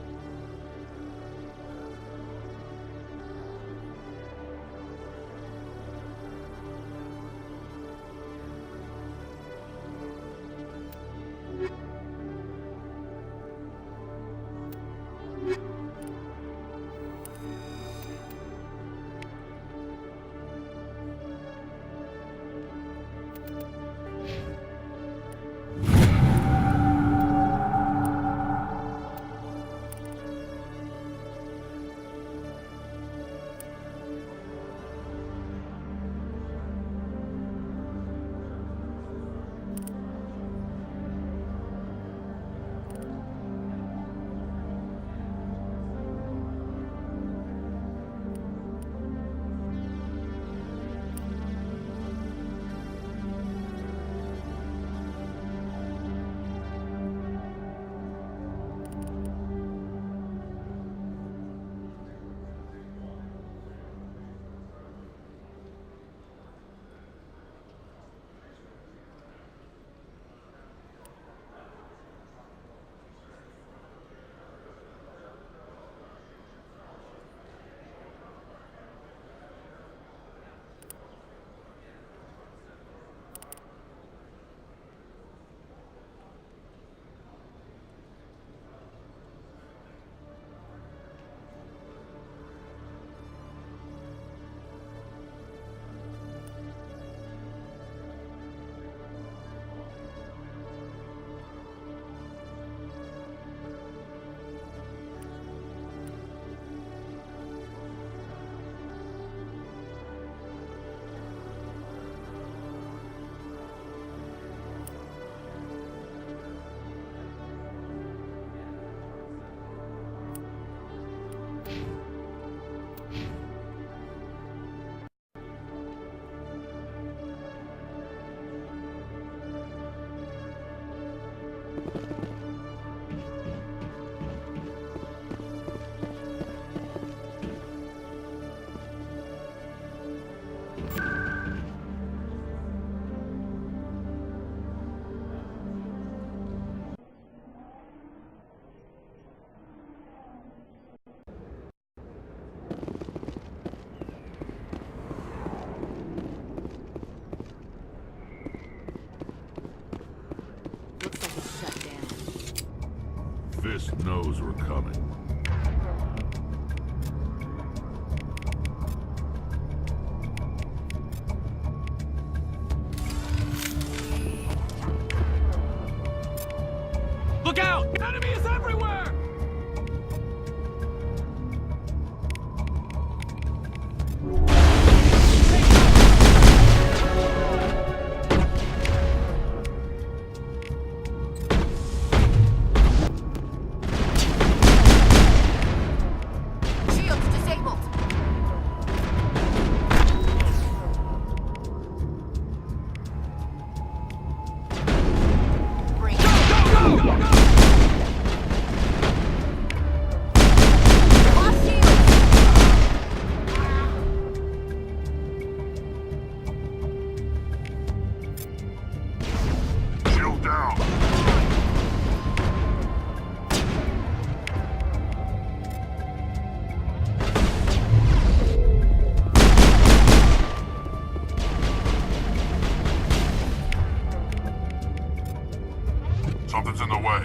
Fist knows we're coming. Look out! Enemy is everywhere! Something's in the way.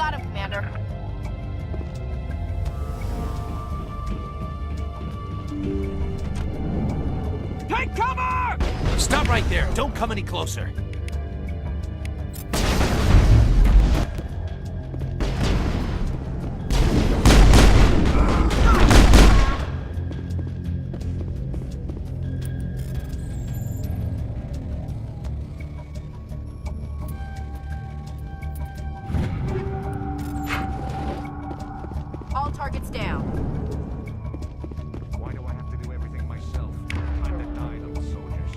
got him, Commander. Take cover! Stop right there. Don't come any closer. All targets down. Why do I have to do everything myself? I'm the nine of the soldiers.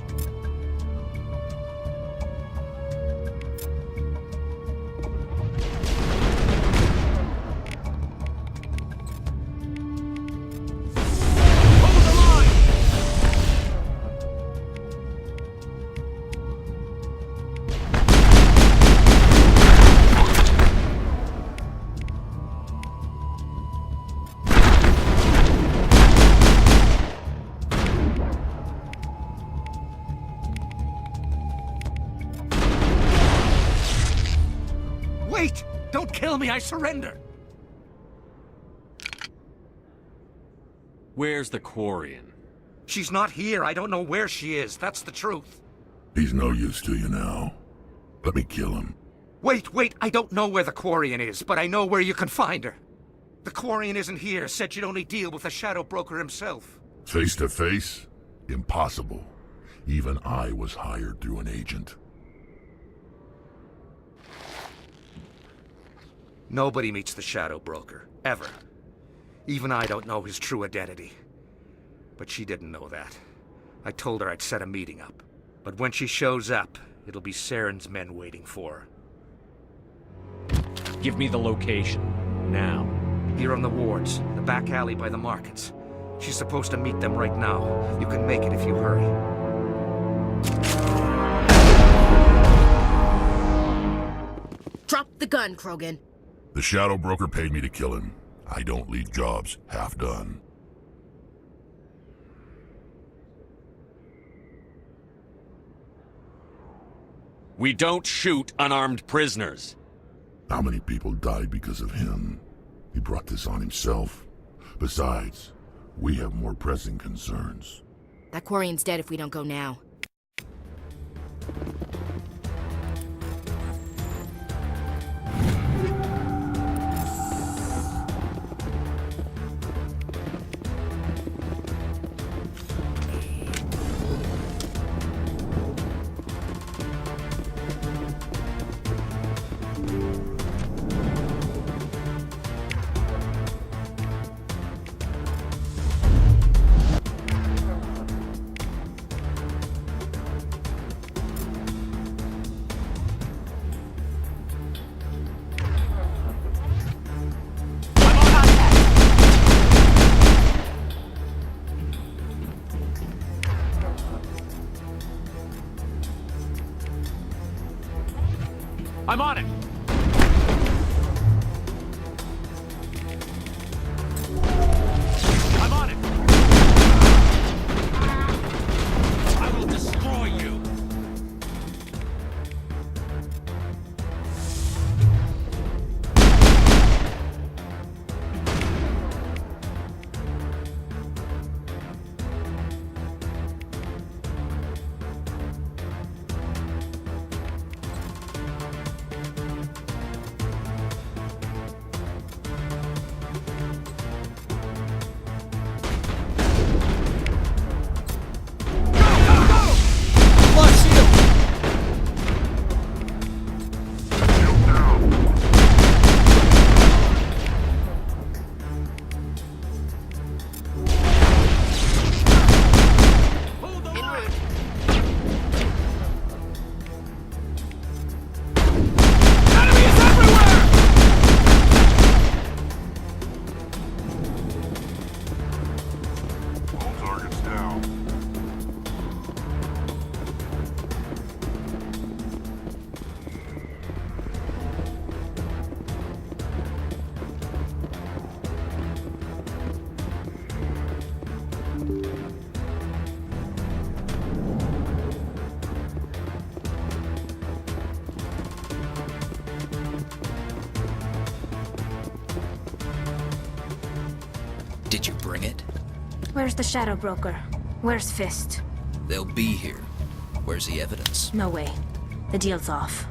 Wait! Don't kill me, I surrender! Where's the Quarian? She's not here. I don't know where she is. That's the truth. He's no use to you now. Let me kill him. Wait! I don't know where the Quarian is, but I know where you can find her. The Quarian isn't here. Said you'd only deal with the Shadow Broker himself. Face to face? Impossible. Even I was hired through an agent. Nobody meets the Shadow Broker, ever. Even I don't know his true identity. But she didn't know that. I told her I'd set a meeting up. But when she shows up, it'll be Saren's men waiting for her. Give me the location. Now. Here on the wards, the back alley by the markets. She's supposed to meet them right now. You can make it if you hurry. Drop the gun, Krogan. The Shadow Broker paid me to kill him. I don't leave jobs half done. We don't shoot unarmed prisoners. How many people died because of him? He brought this on himself. Besides, we have more pressing concerns. That Quarian's dead if we don't go now. I'm on it! I'm on it! I will destroy you! Did you bring it? Where's the Shadow Broker? Where's Fist? They'll be here. Where's the evidence? No way. The deal's off.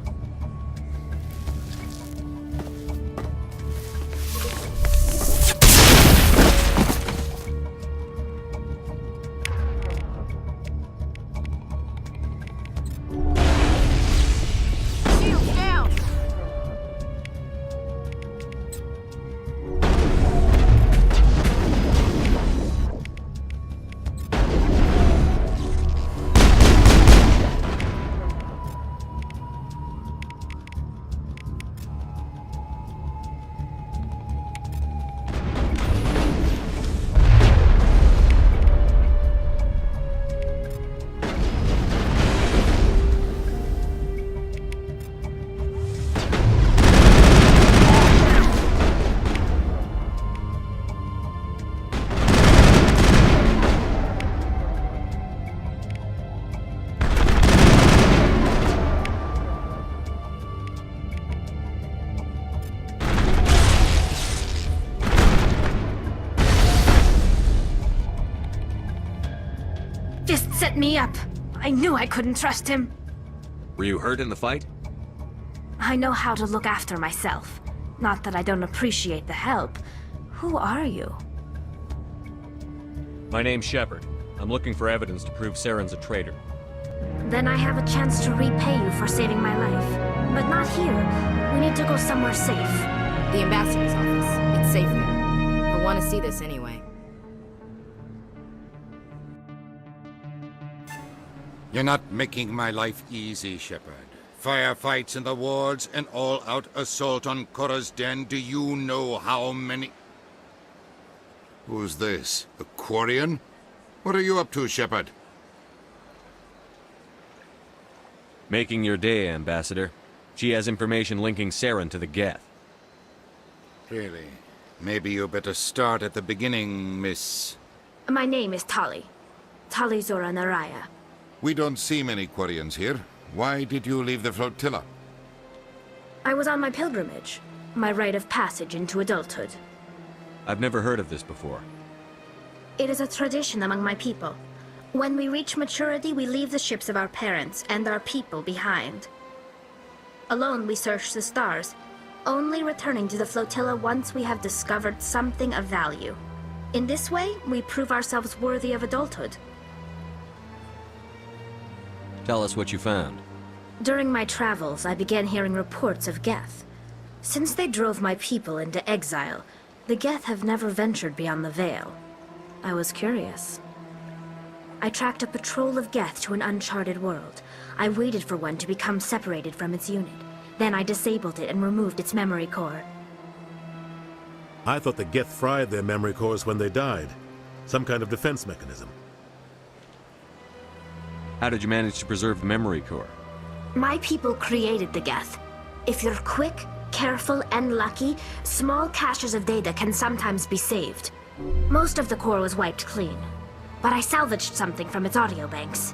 Set me up. I knew I couldn't trust him. Were you hurt in the fight? I know how to look after myself. Not that I don't appreciate the help. Who are you? My name's Shepard. I'm looking for evidence to prove Saren's a traitor. Then I have a chance to repay you for saving my life. But not here. We need to go somewhere safe. The ambassador's office. It's safe there. He'll want to see this anyway. You're not making my life easy, Shepard. Firefights in the wards, an all-out assault on Korra's den. Do you know how many... Who's this? A Quarian? What are you up to, Shepard? Making your day, Ambassador. She has information linking Saren to the Geth. Really? Maybe you better start at the beginning, Miss... My name is Tali. Tali Zora Naraya. We don't see many Quarians here. Why did you leave the flotilla? I was on my pilgrimage. My rite of passage into adulthood. I've never heard of this before. It is a tradition among my people. When we reach maturity, we leave the ships of our parents and our people behind. Alone, we search the stars, only returning to the flotilla once we have discovered something of value. In this way, we prove ourselves worthy of adulthood. Tell us what you found. During my travels, I began hearing reports of Geth. Since they drove my people into exile, the Geth have never ventured beyond the Veil. I was curious. I tracked a patrol of Geth to an uncharted world. I waited for one to become separated from its unit. Then I disabled it and removed its memory core. I thought the Geth fried their memory cores when they died. Some kind of defense mechanism. How did you manage to preserve the memory core? My people created the Geth. If you're quick, careful, and lucky, small caches of data can sometimes be saved. Most of the core was wiped clean, but I salvaged something from its audio banks.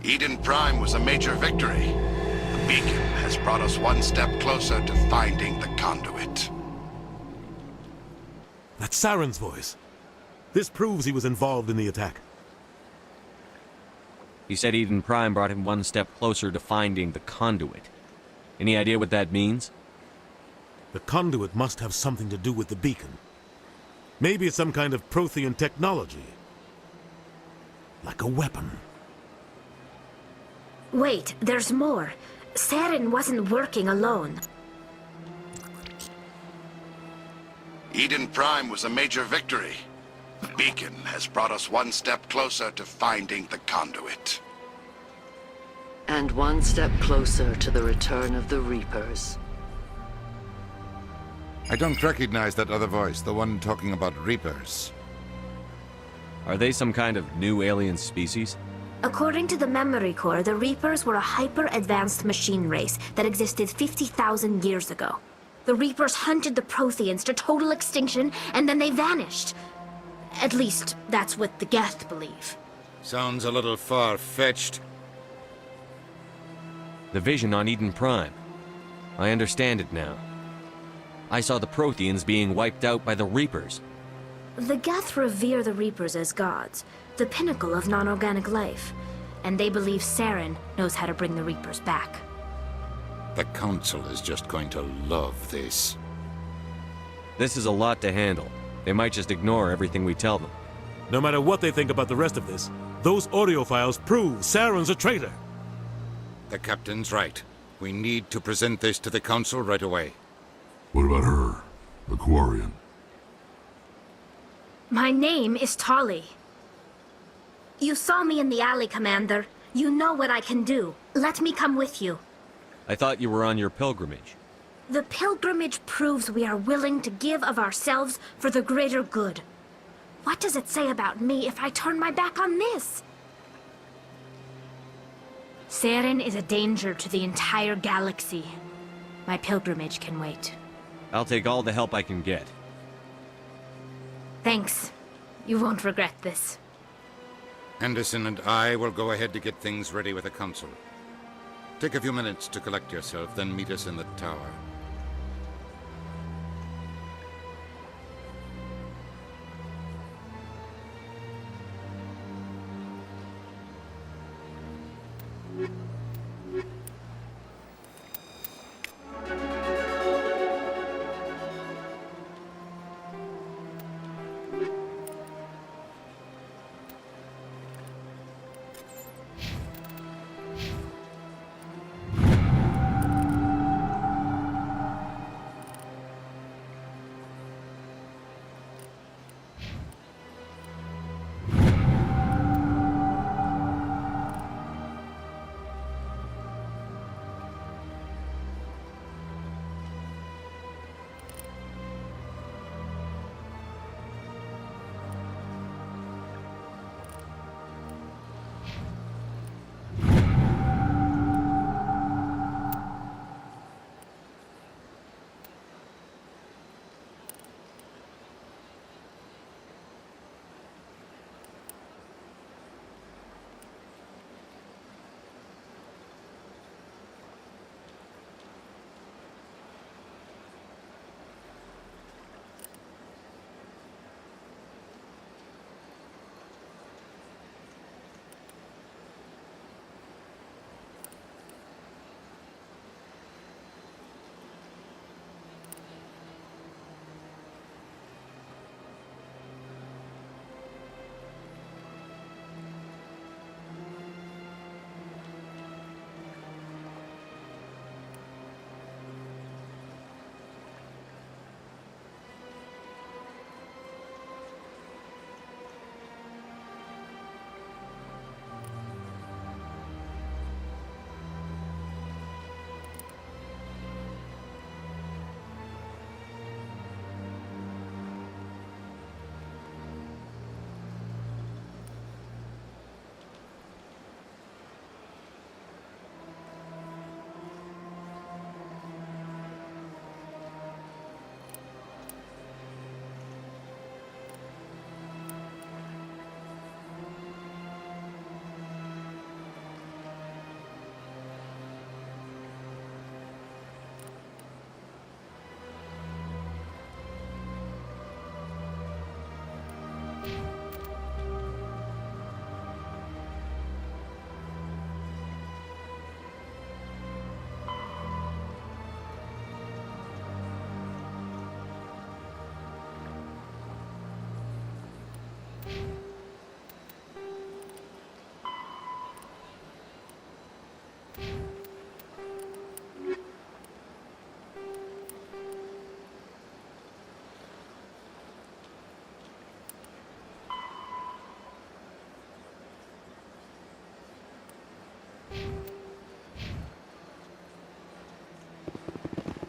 Eden Prime was a major victory. The beacon has brought us one step closer to finding the conduit. That's Saren's voice. This proves he was involved in the attack. He said Eden Prime brought him one step closer to finding the conduit. Any idea what that means? The conduit must have something to do with the beacon. Maybe it's some kind of Prothean technology. Like a weapon. Wait, there's more. Saren wasn't working alone. Eden Prime was a major victory. The beacon has brought us one step closer to finding the conduit. And one step closer to the return of the Reapers. I don't recognize that other voice, the one talking about Reapers. Are they some kind of new alien species? According to the memory core, the Reapers were a hyper-advanced machine race that existed 50,000 years ago. The Reapers hunted the Protheans to total extinction, and then they vanished. At least, that's what the Geth believe. Sounds a little far-fetched. The vision on Eden Prime. I understand it now. I saw the Protheans being wiped out by the Reapers. The Geth revere the Reapers as gods, the pinnacle of non-organic life, and they believe Saren knows how to bring the Reapers back. The Council is just going to love this. This is a lot to handle. They might just ignore everything we tell them. No matter what they think about the rest of this, those audio files prove Saren's a traitor. The Captain's right. We need to present this to the Council right away. What about her? The Quarian? My name is Tali. You saw me in the alley, Commander. You know what I can do. Let me come with you. I thought you were on your pilgrimage. The pilgrimage proves we are willing to give of ourselves for the greater good. What does it say about me if I turn my back on this? Saren is a danger to the entire galaxy. My pilgrimage can wait. I'll take all the help I can get. Thanks. You won't regret this. Anderson and I will go ahead to get things ready with the Council. Take a few minutes to collect yourself, then meet us in the tower.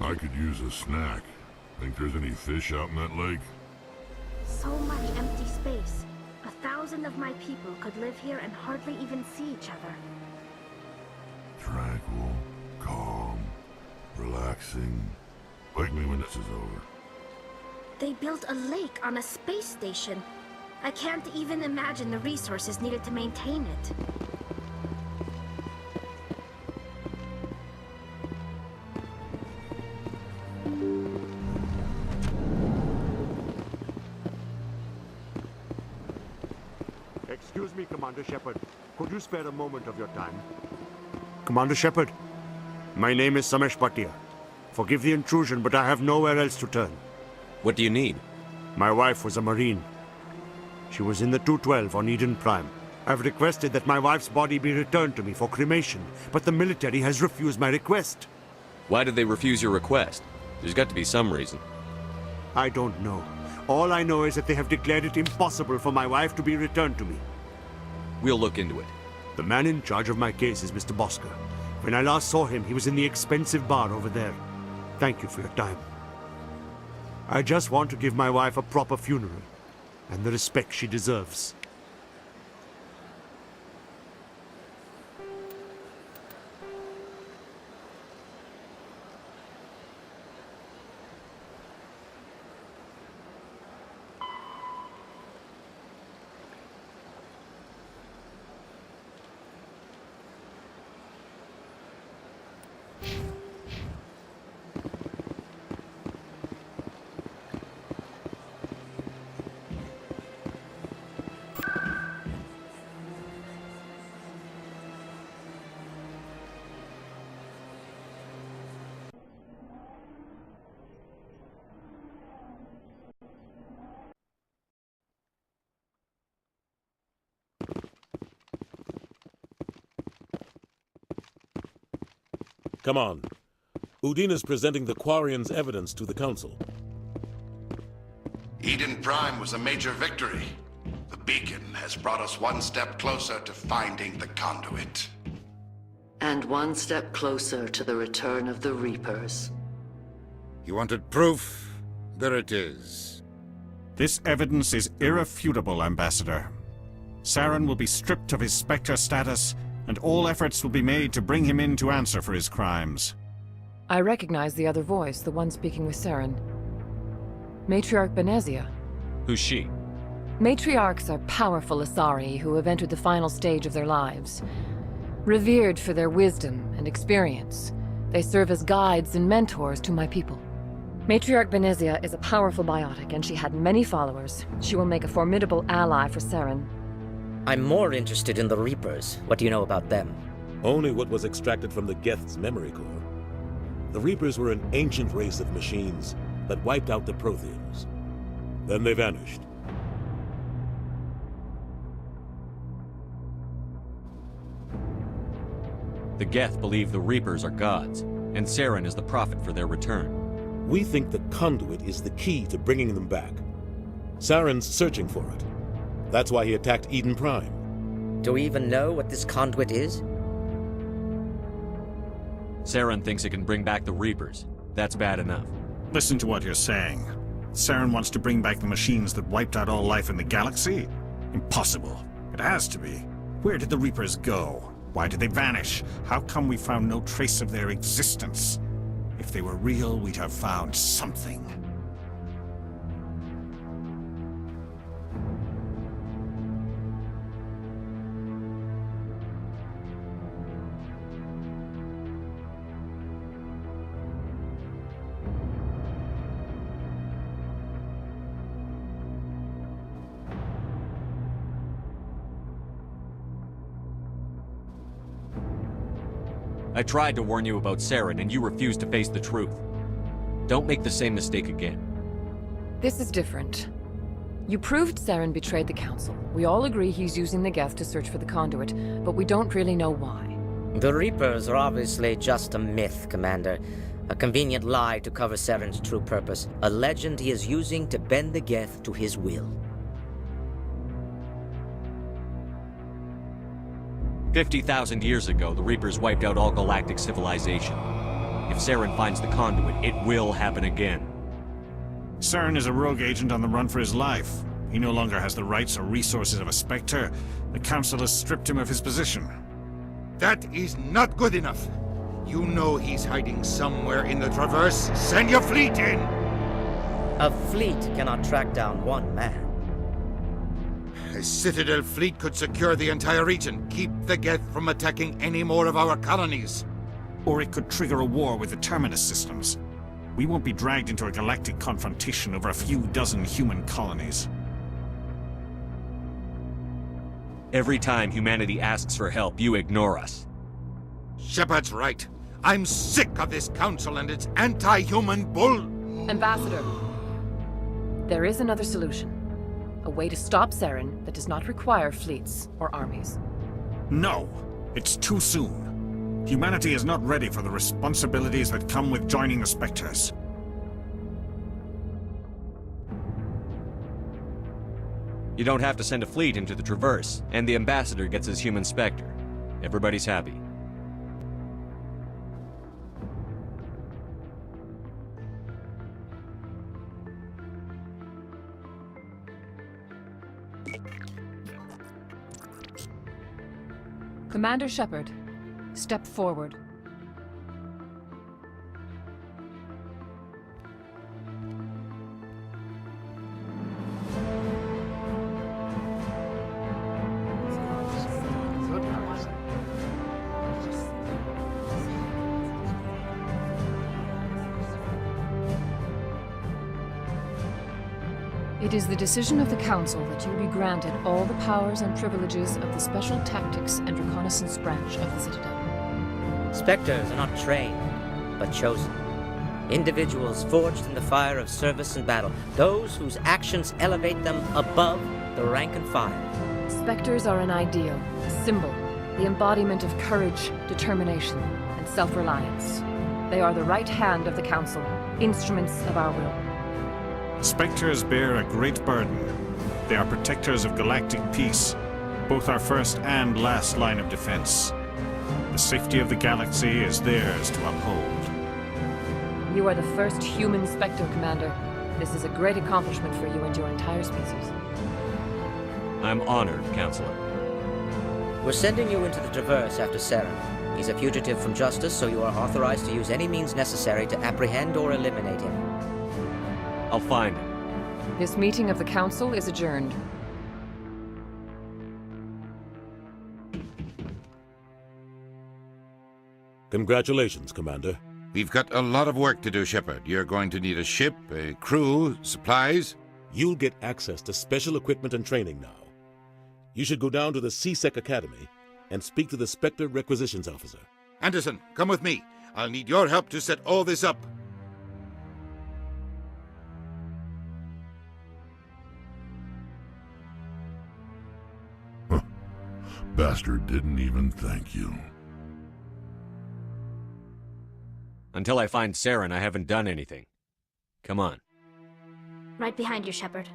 I could use a snack. Think there's any fish out in that lake? So much empty space. 1,000 of my people could live here and hardly even see each other. Tranquil, calm, relaxing. Wake me when this is over. They built a lake on a space station. I can't even imagine the resources needed to maintain it. Excuse me, Commander Shepard. Could you spare a moment of your time? Commander Shepard, my name is Samesh Bhatia. Forgive the intrusion, but I have nowhere else to turn. What do you need? My wife was a Marine. She was in the 212 on Eden Prime. I've requested that my wife's body be returned to me for cremation, but the military has refused my request. Why did they refuse your request? There's got to be some reason. I don't know. All I know is that they have declared it impossible for my wife to be returned to me. We'll look into it. The man in charge of my case is Mr. Bosker. When I last saw him, he was in the expensive bar over there. Thank you for your time. I just want to give my wife a proper funeral, and the respect she deserves. Come on. Udine is presenting the Quarians' evidence to the Council. Eden Prime was a major victory. The beacon has brought us one step closer to finding the conduit. And one step closer to the return of the Reapers. You wanted proof? There it is. This evidence is irrefutable, Ambassador. Saren will be stripped of his Spectre status, and all efforts will be made to bring him in to answer for his crimes. I recognize the other voice, the one speaking with Saren. Matriarch Benezia. Who's she? Matriarchs are powerful Asari who have entered the final stage of their lives. Revered for their wisdom and experience, they serve as guides and mentors to my people. Matriarch Benezia is a powerful biotic, and she had many followers. She will make a formidable ally for Saren. I'm more interested in the Reapers. What do you know about them? Only what was extracted from the Geth's memory core. The Reapers were an ancient race of machines that wiped out the Protheans. Then they vanished. The Geth believe the Reapers are gods, and Saren is the prophet for their return. We think the conduit is the key to bringing them back. Saren's searching for it. That's why he attacked Eden Prime. Do we even know what this conduit is? Saren thinks it can bring back the Reapers. That's bad enough. Listen to what you're saying. Saren wants to bring back the machines that wiped out all life in the galaxy? Impossible. It has to be. Where did the Reapers go? Why did they vanish? How come we found no trace of their existence? If they were real, we'd have found something. I tried to warn you about Saren, and you refused to face the truth. Don't make the same mistake again. This is different. You proved Saren betrayed the Council. We all agree he's using the Geth to search for the conduit, but we don't really know why. The Reapers are obviously just a myth, Commander. A convenient lie to cover Saren's true purpose. A legend he is using to bend the Geth to his will. 50,000 years ago, the Reapers wiped out all galactic civilization. If Saren finds the conduit, it will happen again. Saren is a rogue agent on the run for his life. He no longer has the rights or resources of a Spectre. The Council has stripped him of his position. That is not good enough. You know he's hiding somewhere in the Traverse. Send your fleet in! A fleet cannot track down one man. A Citadel fleet could secure the entire region, keep the Geth from attacking any more of our colonies. Or it could trigger a war with the Terminus systems. We won't be dragged into a galactic confrontation over a few dozen human colonies. Every time humanity asks for help, you ignore us. Shepard's right. I'm sick of this council and its anti-human bull. Ambassador, there is another solution. A way to stop Saren that does not require fleets or armies. No, it's too soon. Humanity is not ready for the responsibilities that come with joining the Spectres. You don't have to send a fleet into the Traverse, and the Ambassador gets his human Spectre. Everybody's happy. Commander Shepard, step forward. It is the decision of the Council that you be granted all the powers and privileges of the Special Tactics and Reconnaissance branch of the Citadel. Spectres are not trained, but chosen. Individuals forged in the fire of service and battle. Those whose actions elevate them above the rank and file. Spectres are an ideal, a symbol, the embodiment of courage, determination, and self-reliance. They are the right hand of the Council, instruments of our will. Spectres bear a great burden. They are protectors of galactic peace, both our first and last line of defense. The safety of the galaxy is theirs to uphold. You are the first human Spectre, Commander. This is a great accomplishment for you and your entire species. I'm honored, Counselor. We're sending you into the Traverse after Saren. He's a fugitive from justice, so you are authorized to use any means necessary to apprehend or eliminate him. I'll find him. This meeting of the Council is adjourned. Congratulations, Commander. We've got a lot of work to do, Shepard. You're going to need a ship, a crew, supplies. You'll get access to special equipment and training now. You should go down to the CSEC Academy and speak to the Spectre Requisitions Officer. Anderson, come with me. I'll need your help to set all this up. Bastard didn't even thank you. Until I find Saren, I haven't done anything. Come on. Right behind you, Shepard.